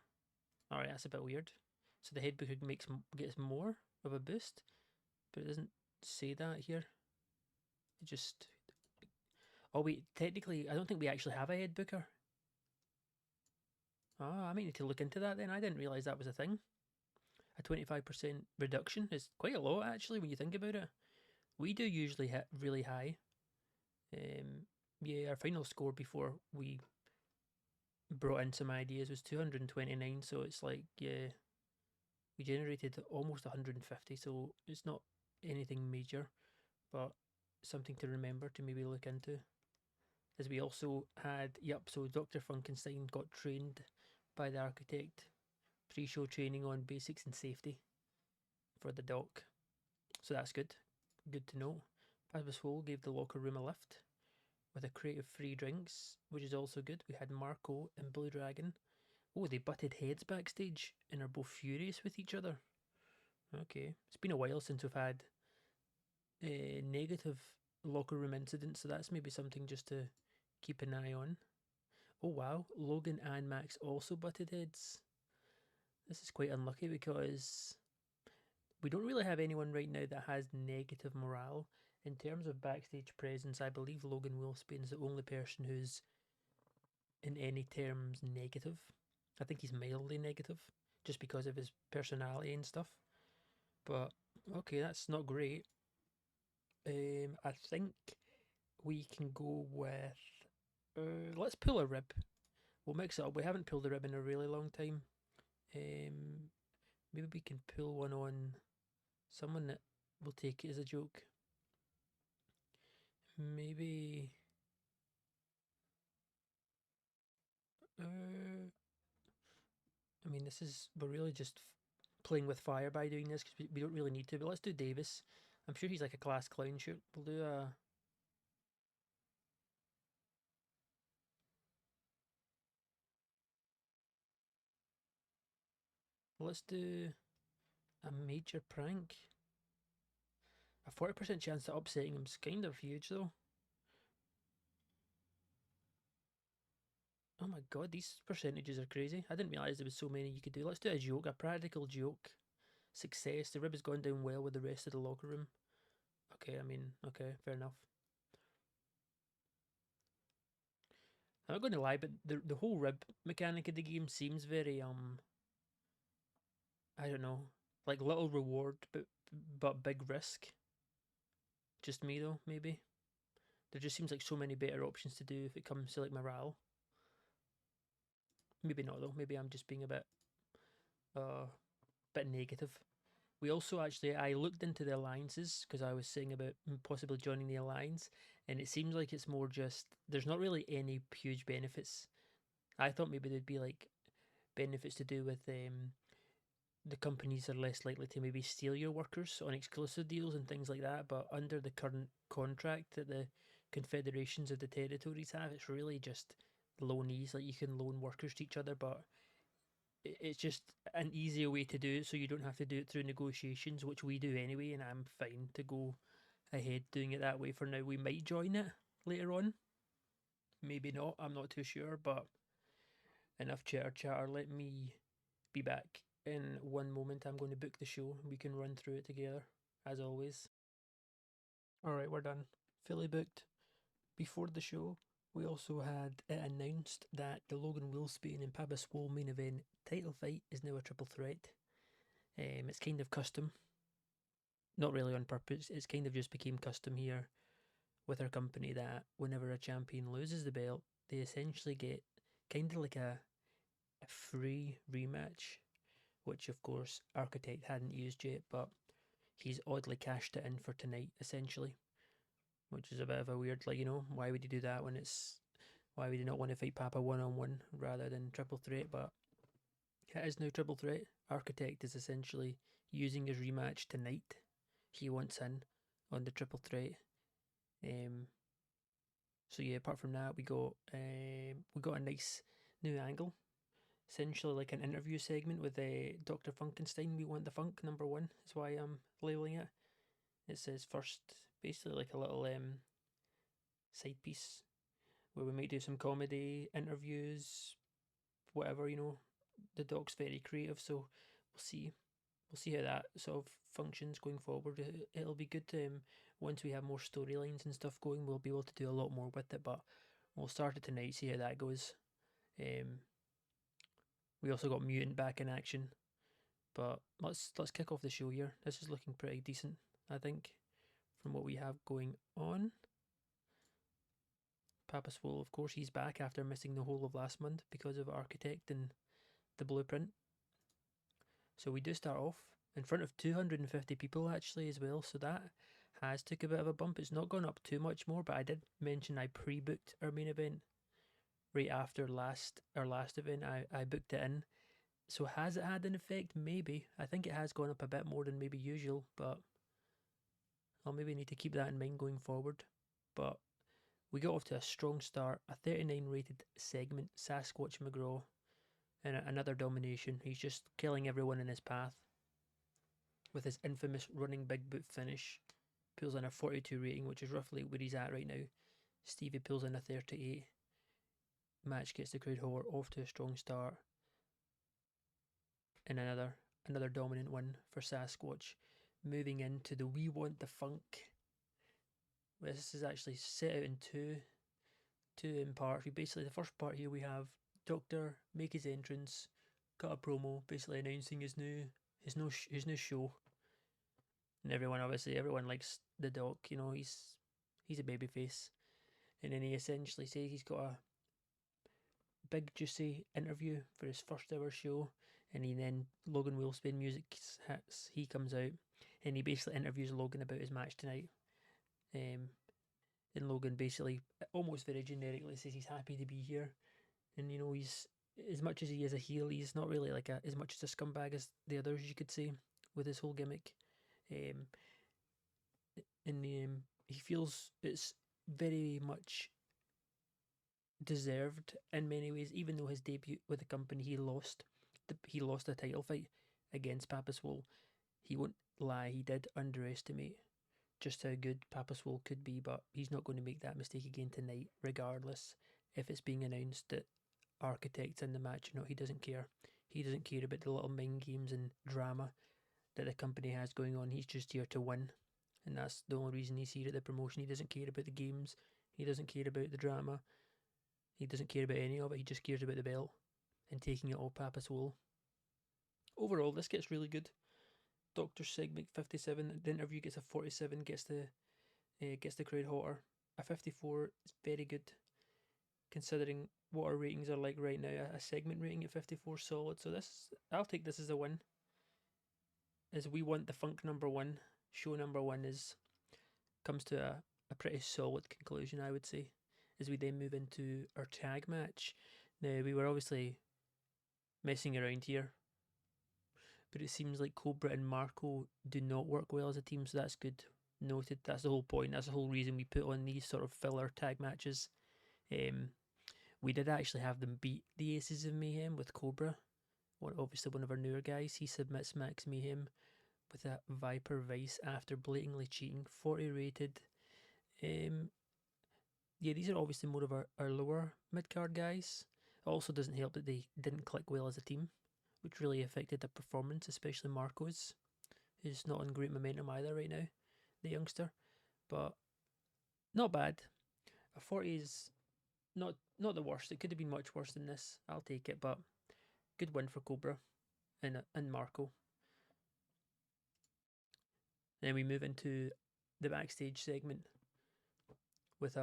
Alright, that's a bit weird. So the head booker gets more of a boost, but it doesn't say that here. It just. Oh wait, technically, I don't think we actually have a head booker. Oh, I might need to look into that then. I didn't realise that was a thing. A 25% reduction is quite a lot actually when you think about it. We do usually hit really high. Yeah, our final score before we brought in some ideas was 229, so it's like, yeah, we generated almost 150, so it's not anything major, but something to remember to maybe look into. As we also had, yep, so Dr. Funkenstein got trained by the architect, pre-show training on basics and safety for the dock, so that's good. Good to know. Pasbus Hole gave the locker room a lift with a crate of free drinks, which is also good. We had Marco and Blue Dragon. Oh, they butted heads backstage and are both furious with each other. Okay, it's been a while since we've had a negative locker room incident, so that's maybe something just to keep an eye on. Oh wow, Logan and Max also butted heads. This is quite unlucky because we don't really have anyone right now that has negative morale. In terms of backstage presence, I believe Logan Wolfsbane is the only person who's in any terms negative. I think he's mildly negative just because of his personality and stuff. But okay, that's not great. I think we can go with. Let's pull a rib. We'll mix it up. We haven't pulled a rib in a really long time. Maybe we can pull one on someone that will take it as a joke. Maybe. I mean, this is. We're really just playing with fire by doing this because we don't really need to, but let's do Davis. I'm sure he's like a class clown. Sure, we'll do a. Let's do a major prank. A 40% chance of upsetting him's kind of huge though. Oh my god, these percentages are crazy. I didn't realise there was so many you could do. Let's do a joke, a practical joke. Success. The rib has gone down well with the rest of the locker room. Okay, I mean, okay, fair enough. I'm not going to lie, but the whole rib mechanic of the game seems very I don't know, like little reward but big risk. Just me though, maybe. There just seems like so many better options to do if it comes to like morale. Maybe not though. Maybe I'm just being a bit negative. We also actually I looked into the alliances because I was saying about possibly joining the alliance, and it seems like it's more just there's not really any huge benefits. I thought maybe there'd be like benefits to do with the companies are less likely to maybe steal your workers on exclusive deals and things like that. But under the current contract that the confederations of the territories have, it's really just loanees. Like you can loan workers to each other, but it's just an easier way to do it, so you don't have to do it through negotiations, which we do anyway. And I'm fine to go ahead doing it that way for now. We might join it later on. Maybe not. I'm not too sure, but enough chatter. Let me be back in one moment. I'm going to book the show. We can run through it together, as always. Alright, we're done. Fully booked. Before the show, we also had it announced that the Logan Wolfsbane and Papa Swole main event title fight is now a triple threat. It's kind of custom. Not really on purpose, it's kind of just became custom here with our company that whenever a champion loses the belt, they essentially get kind of like a free rematch, which of course Architect hadn't used yet, but he's oddly cashed it in for tonight, essentially, which is a bit of a weird, like, why would you do that when why would you not want to fight Papa one on one rather than triple threat? But it is now triple threat. Architect is essentially using his rematch tonight. He wants in on the triple threat. So yeah, apart from that, we got a nice new angle, essentially like an interview segment with Dr. Funkenstein. We want the funk #1 is why I'm labeling it. It says first, basically like a little side piece where we might do some comedy interviews, whatever. The doc's very creative, so we'll see. We'll see how that sort of functions going forward. It'll be good to, once we have more storylines and stuff going, we'll be able to do a lot more with it. But we'll start it tonight, see how that goes. We also got Mutant back in action, but let's kick off the show here. This is looking pretty decent, I think, from what we have going on. Papa Swole, of course, he's back after missing the whole of last month because of Architect and the Blueprint. So we do start off in front of 250 people actually as well, so that has took a bit of a bump. It's not gone up too much more, but I did mention I pre-booked our main event right after our last event. I booked it in. So has it had an effect? Maybe. I think it has gone up a bit more than maybe usual, but I'll maybe need to keep that in mind going forward. But we got off to a strong start, a 39 rated segment, Sasquatch McGraw, and another domination. He's just killing everyone in his path with his infamous running big boot finish. Pulls in a 42 rating, which is roughly where he's at right now. Stevie pulls in a 38. Match gets the crowd off to a strong start. And another dominant one for Sasquatch. Moving into the We Want the Funk. This is actually set out in two in parts. Basically, the first part here we have Doctor make his entrance, cut a promo, basically announcing his new show. And everyone likes the Doc. He's a babyface, and then he essentially says he's got a big juicy interview for his first ever show, and then Logan Wolfsbane music hits. He comes out and he basically interviews Logan about his match tonight. And Logan basically almost very generically says he's happy to be here, and he's, as much as he is a heel, he's not really like as much as a scumbag as the others, you could say, with his whole gimmick. And he feels it's very much deserved in many ways, even though his debut with the company he lost a title fight against Papa Swole. He won't lie, he did underestimate just how good Papa Swole could be, but he's not going to make that mistake again tonight, regardless if it's being announced that Architect's in the match or not. He doesn't care. He doesn't care about the little mind games and drama that the company has going on. He's just here to win, and that's the only reason he's here at the promotion. He doesn't care about the games. He doesn't care about the drama. He doesn't care about any of it. He just cares about the belt and taking it all Papa Swole. Overall, this gets really good. Doctor segment 57. The interview gets a 47. Gets the crowd hotter. A 54 is very good, considering what our ratings are like right now. A segment rating at 54 solid. So I'll take this as a win. As we want the funk #1. Show #1 comes to a pretty solid conclusion, I would say, as we then move into our tag match. Now, we were obviously messing around here, but it seems like Cobra and Marco do not work well as a team, so that's good. Noted. That's the whole point. That's the whole reason we put on these sort of filler tag matches. We did actually have them beat the Aces of Mayhem with Cobra. Obviously one of our newer guys. He submits Max Mayhem with a Viper Vice after blatantly cheating. 40 rated. Um, yeah, these are obviously more of our lower mid card guys. It also doesn't help that they didn't click well as a team, which really affected their performance, especially Marco's, who's not on great momentum either right now, the youngster. But not bad. A 40 is not the worst. It could have been much worse than this. I'll take it, but good win for Cobra and Marco. And then we move into the backstage segment with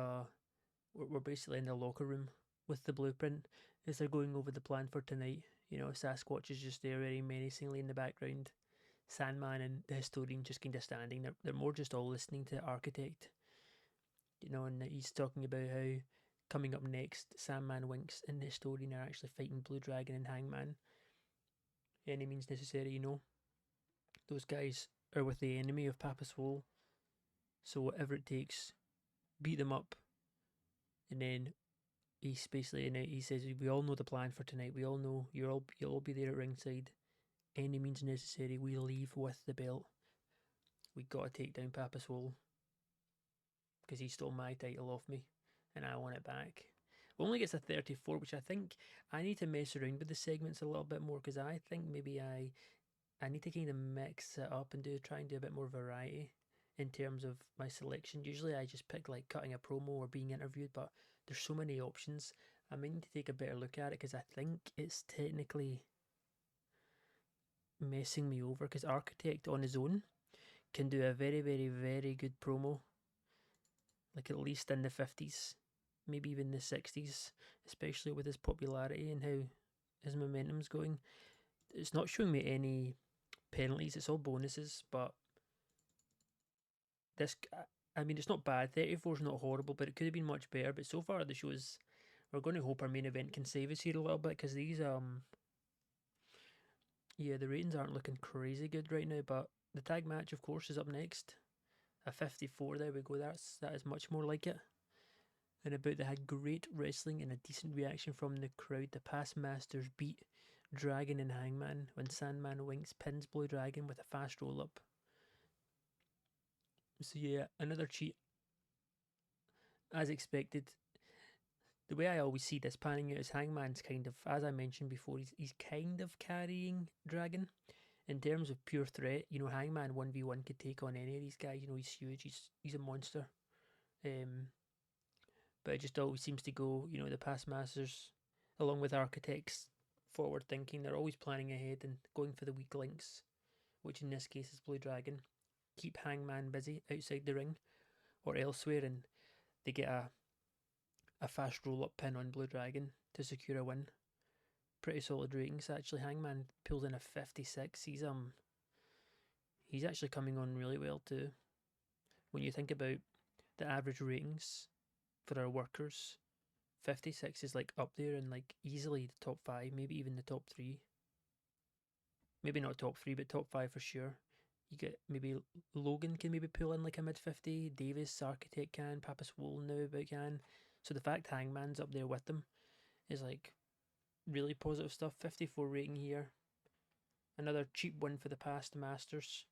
we're basically in the locker room with the blueprint as they're going over the plan for tonight. You know, Sasquatch is just there very menacingly in the background. Sandman and the historian just kind of standing. They're more just all listening to Architect. You know, and he's talking about how coming up next, Sandman, Winks, and the historian are actually fighting Blue Dragon and Hangman. Any means necessary, you know. Those guys are with the enemy of Papa Swole, so whatever it takes, beat them up. And then he's basically in it. He says, "We all know the plan for tonight. We all know you'll all be there at ringside. Any means necessary. We leave with the belt. We got to take down Papa Swole because he stole my title off me, and I want it back." Only gets a 34, which I think I need to mess around with the segments a little bit more because I think maybe I need to kind of mix it up and try and do a bit more variety in terms of my selection. Usually I just pick like cutting a promo or being interviewed, but there's so many options. I might need to take a better look at it because I think it's technically messing me over because Architect on his own can do a very, very, very good promo, like at least in the 50s, maybe even the 60s, especially with his popularity and how his momentum's going. It's not showing me any penalties, it's all bonuses, but this, I mean, it's not bad. 34 is not horrible, but it could have been much better. But so far, the shows, we're going to hope our main event can save us here a little bit because these, yeah, the ratings aren't looking crazy good right now. But the tag match, of course, is up next. A 54, there we go. That is much more like it. And about they had great wrestling and a decent reaction from the crowd. The past masters beat Dragon and Hangman when Sandman Winks pins Blue Dragon with a fast roll up. So yeah, another cheat as expected. The way I always see this panning out is Hangman's kind of, as I mentioned before, he's kind of carrying Dragon in terms of pure threat. You know, Hangman 1v1 could take on any of these guys. You know, he's huge. He's a monster. Um, but it just always seems to go. You know, the past masters, along with architects, forward thinking. They're always planning ahead and going for the weak links, which in this case is Blue Dragon. Keep Hangman busy outside the ring or elsewhere, and they get a fast roll up pin on Blue Dragon to secure a win. Pretty solid ratings actually. Hangman pulls in a 56. He's actually coming on really well too. When you think about the average ratings for our workers, 56 is like up there and like easily the top 5, maybe even the top 3. Maybe not top 3, but top 5 for sure. You get maybe Logan can maybe pull in like a mid 50. Davis, Architect can, Papa Swole now about can. So the fact Hangman's up there with them is like really positive stuff. 54 rating here. Another cheap win for the past masters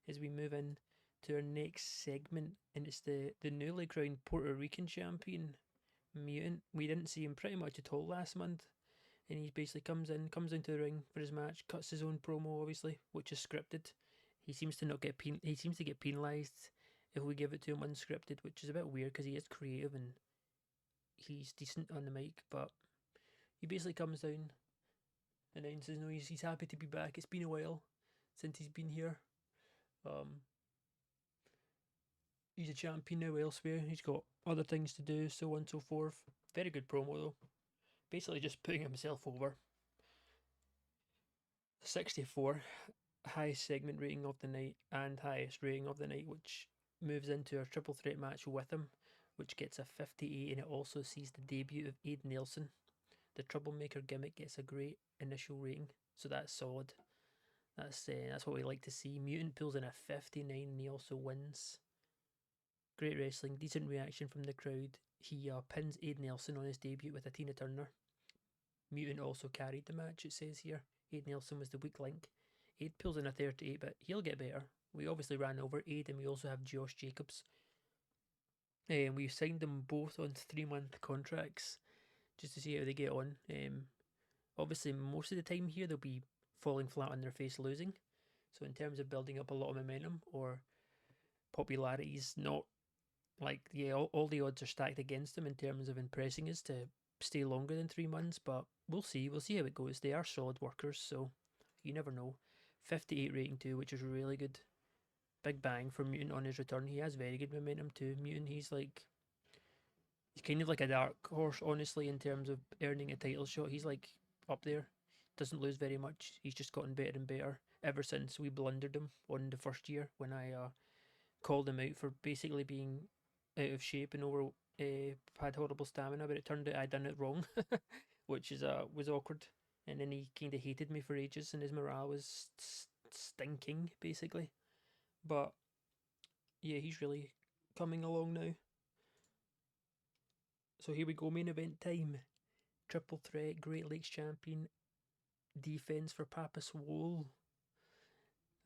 as we move in to our next segment, and it's the newly crowned Puerto Rican champion, Mutant. We didn't see him pretty much at all last month, and he basically comes into the ring for his match, cuts his own promo, obviously, which is scripted. He seems to not get he seems to get penalised if we give it to him unscripted, which is a bit weird because he is creative and he's decent on the mic, but he basically comes down, announces, no, he's happy to be back. It's been a while since he's been here. Um, he's a champion now elsewhere. He's got other things to do, so on and so forth. Very good promo though. Basically just putting himself over. 64, highest segment rating of the night and highest rating of the night, which moves into our triple threat match with him, which gets a 58, and it also sees the debut of Aid Nelson. The troublemaker gimmick gets a great initial rating, so that's solid. That's what we like to see. Mutant pulls in a 59 and he also wins. Great wrestling, decent reaction from the crowd. He pins Aid Nelson on his debut with a Tina Turner. Mutant also carried the match, it says here. Aid Nelson was the weak link. Aid pulls in a 38, but he'll get better. We obviously ran over Aid, and we also have Josh Jacobs. And we signed them both on 3-month contracts just to see how they get on. Obviously, most of the time here, they'll be falling flat on their face losing. So, in terms of building up a lot of momentum or popularity's not like, yeah, all the odds are stacked against them in terms of impressing us to stay longer than 3 months, but we'll see. We'll see how it goes. They are solid workers, so you never know. 58 rating too, which is really good. Big bang for Mutant on his return. He has very good momentum too. Mutant, he's kind of like a dark horse, honestly, in terms of earning a title shot. He's like up there. Doesn't lose very much. He's just gotten better and better ever since we blundered him on the first year when I called him out for basically being out of shape and over had horrible stamina, but it turned out I'd done it wrong, which is was awkward. And then he kind of hated me for ages, and his morale was stinking basically. But yeah, he's really coming along now. So here we go, main event time. Triple threat, Great Lakes champion, defense for Pappas Wool.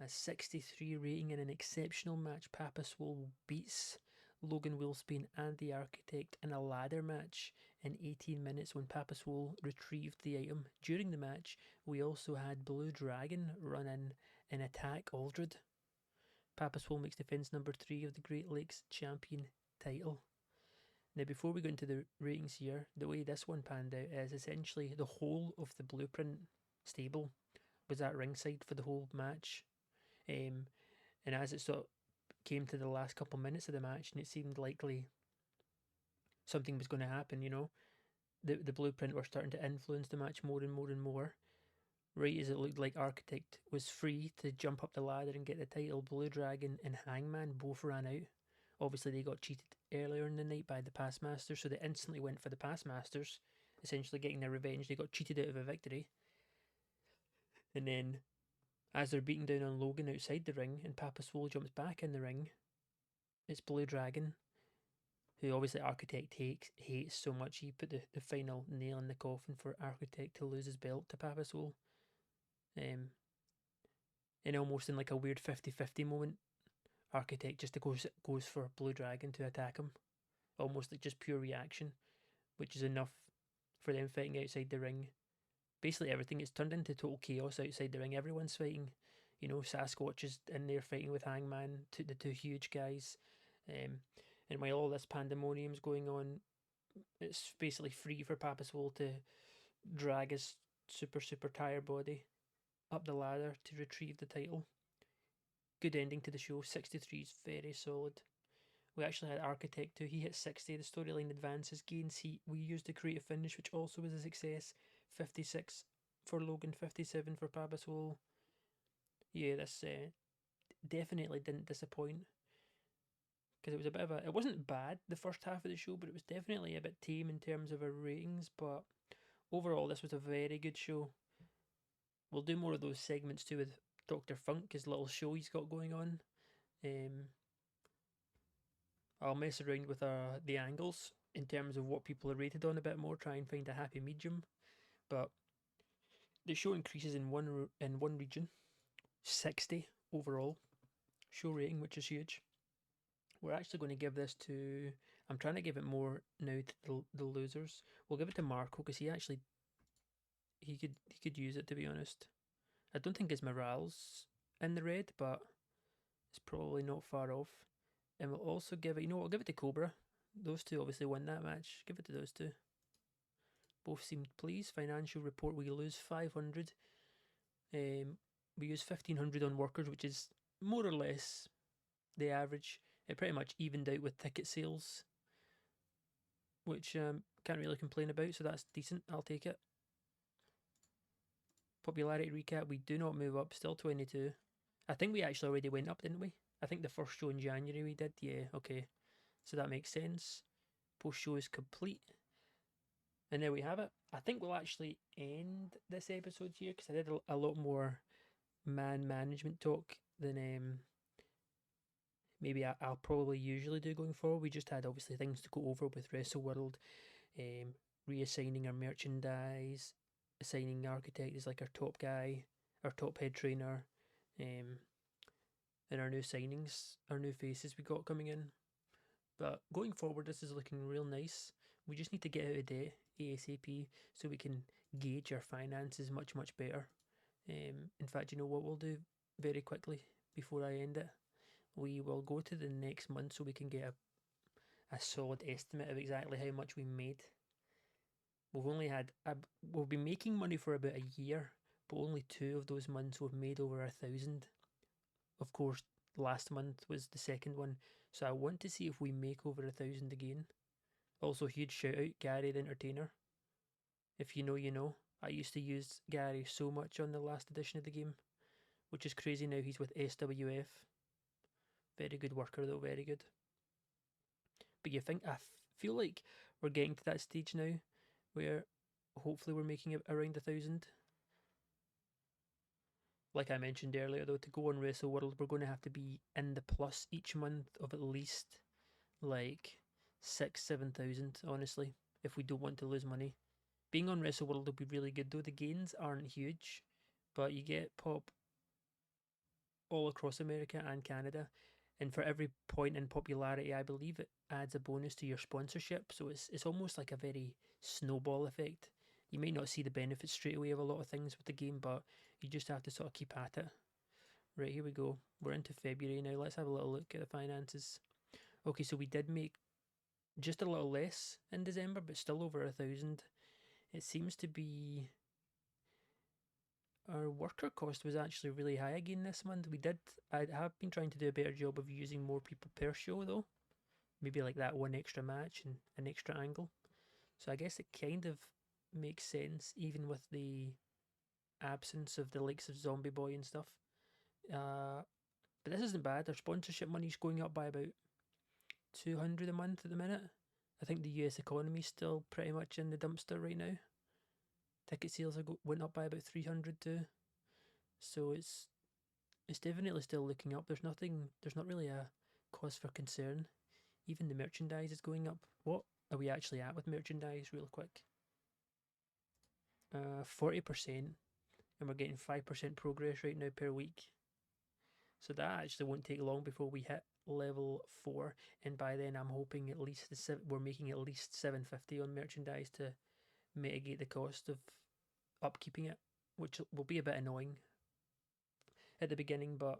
A 63 rating in an exceptional match. Pappas Wool beats Logan Wilspain and the Architect in a ladder match in 18 minutes when Pappas Wool retrieved the item. During the match, we also had Blue Dragon run in and attack Aldred. Pappas Wool makes defense number 3 of the Great Lakes champion title. Now, before we go into the ratings here, the way this one panned out is essentially the whole of the Blueprint stable was at ringside for the whole match. And as it sort of came to the last couple minutes of the match, and it seemed likely something was going to happen, the Blueprint were starting to influence the match more and more and more. Right as it looked like Architect was free to jump up the ladder and get the title, Blue Dragon and Hangman both ran out. Obviously, they got cheated earlier in the night by the Past Masters, so they instantly went for the Past Masters, essentially getting their revenge. They got cheated out of a victory. And then, as they're beating down on Logan outside the ring, and Papa Swole jumps back in the ring, it's Blue Dragon, who obviously Architect hates so much. He put the final nail in the coffin for Architect to lose his belt to Papa Swole. And almost in like a weird 50-50 moment, Architect just goes for Blue Dragon to attack him. Almost like just pure reaction, which is enough for them fighting outside the ring. Basically everything is turned into total chaos outside the ring. Everyone's fighting. Sasquatch is in there fighting with Hangman, the two huge guys. And while all this pandemonium's going on, it's basically free for Papa Swole to drag his super tired body up the ladder to retrieve the title. Good ending to the show. 63 is very solid. We actually had Architect too. He hit 60. The storyline advances, gains heat. We used the creative finish, which also was a success. 56 for Logan, 57 for Papa Swole. Yeah, this definitely didn't disappoint. Because it was a bit of a. It wasn't bad the first half of the show, but it was definitely a bit tame in terms of our ratings. But overall, this was a very good show. We'll do more of those segments too with Dr. Funk, his little show he's got going on. I'll mess around with the angles in terms of what people are rated on a bit more, try and find a happy medium. But the show increases in one region, 60 overall show rating, which is huge. We're actually going to give this to. I'm trying to give it more now to the losers. We'll give it to Marco because he could use it, to be honest. I don't think his morale's in the red, but it's probably not far off. And we'll also give it. We'll give it to Cobra. Those two obviously won that match. Give it to those two. Both seemed pleased. Financial report: we lose 500. We use 1,500 on workers, which is more or less the average. It pretty much evened out with ticket sales, which can't really complain about. So that's decent. I'll take it. Popularity recap: we do not move up. Still 22. I think we actually already went up, didn't we? I think the first show in January we did. Yeah, okay. So that makes sense. Post show is complete. And there we have it. I think we'll actually end this episode here because I did a lot more management talk than maybe I'll probably usually do going forward. We just had obviously things to go over with Wrestle World, reassigning our merchandise, assigning Architect as like our top guy, our top head trainer, Um, and our new signings, our new faces we got coming in. But going forward, this is looking real nice. We just need to get out of debt ASAP so we can gauge our finances much better. In fact, you know what we'll do very quickly before I end it? We will go to the next month so we can get a solid estimate of exactly how much we made. We've only had we've been making money for about a year, but only 2 of those months we've made over 1,000. Of course, last month was the second one, so I want to see if we make over 1,000 again. Also, huge shout out Gary the Entertainer. If you know, you know. I used to use Gary so much on the last edition of the game, which is crazy now he's with SWF. Very good worker though, very good. But you think I feel like we're getting to that stage now where hopefully we're making it around 1,000. Like I mentioned earlier though, to go on Wrestle World we're going to have to be in the plus each month of at least like 6-7,000 honestly, if we don't want to lose money. Being on Wrestle World will be really good though. The gains aren't huge, but you get pop all across America and Canada. And for every point in popularity, I believe it adds a bonus to your sponsorship. So it's almost like a very snowball effect. You might not see the benefits straight away of a lot of things with the game, but you just have to sort of keep at it. Right, here we go. We're into February now. Let's have a little look at the finances. Okay, so we did make just a little less in December, but still over 1,000. It seems to be our worker cost was actually really high again this month. I have been trying to do a better job of using more people per show though. Maybe like that one extra match and an extra angle. So I guess it kind of makes sense even with the absence of the likes of Zombie Boy and stuff. Uh, but this isn't bad. Our sponsorship money's going up by about 200 a month at the minute. I think the US economy's still pretty much in the dumpster right now. Ticket sales went up by about 300 too. So it's definitely still looking up. There's not really a cause for concern. Even the merchandise is going up. What are we actually at with merchandise, real quick? 40%, and we're getting 5% progress right now per week. So that actually won't take long before we hit level 4, and by then I'm hoping at least we're making at least 750 on merchandise to mitigate the cost of upkeeping it, which will be a bit annoying at the beginning, but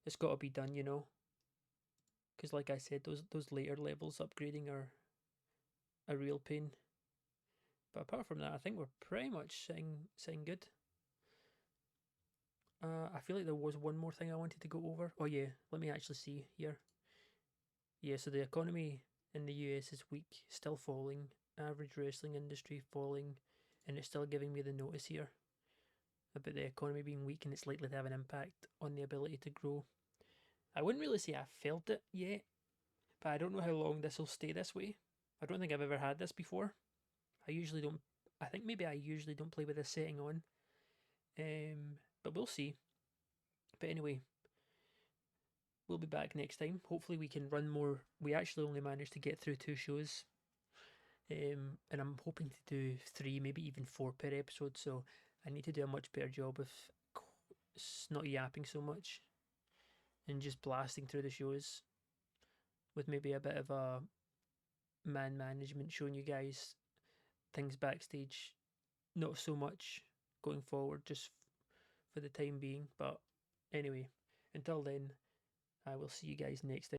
it's got to be done, you know. Because like I said, those later levels upgrading are a real pain. But apart from that, I think we're pretty much sitting good. I feel like there was one more thing I wanted to go over. Oh yeah, let me actually see here. Yeah, so the economy in the US is weak, still falling. Average wrestling industry falling, and it's still giving me the notice here about the economy being weak and it's likely to have an impact on the ability to grow. I wouldn't really say I felt it yet, but I don't know how long this will stay this way. I don't think I've ever had this before. I usually don't. I think maybe I usually don't play with this setting on. But we'll see. But anyway, we'll be back next time. Hopefully, we can run more. We actually only managed to get through 2 shows, and I'm hoping to do 3, maybe even 4 per episode. So I need to do a much better job of not yapping so much and just blasting through the shows with maybe a bit of a man management, showing you guys things backstage. Not so much going forward, just for the time being. But anyway, until then, I will see you guys next time.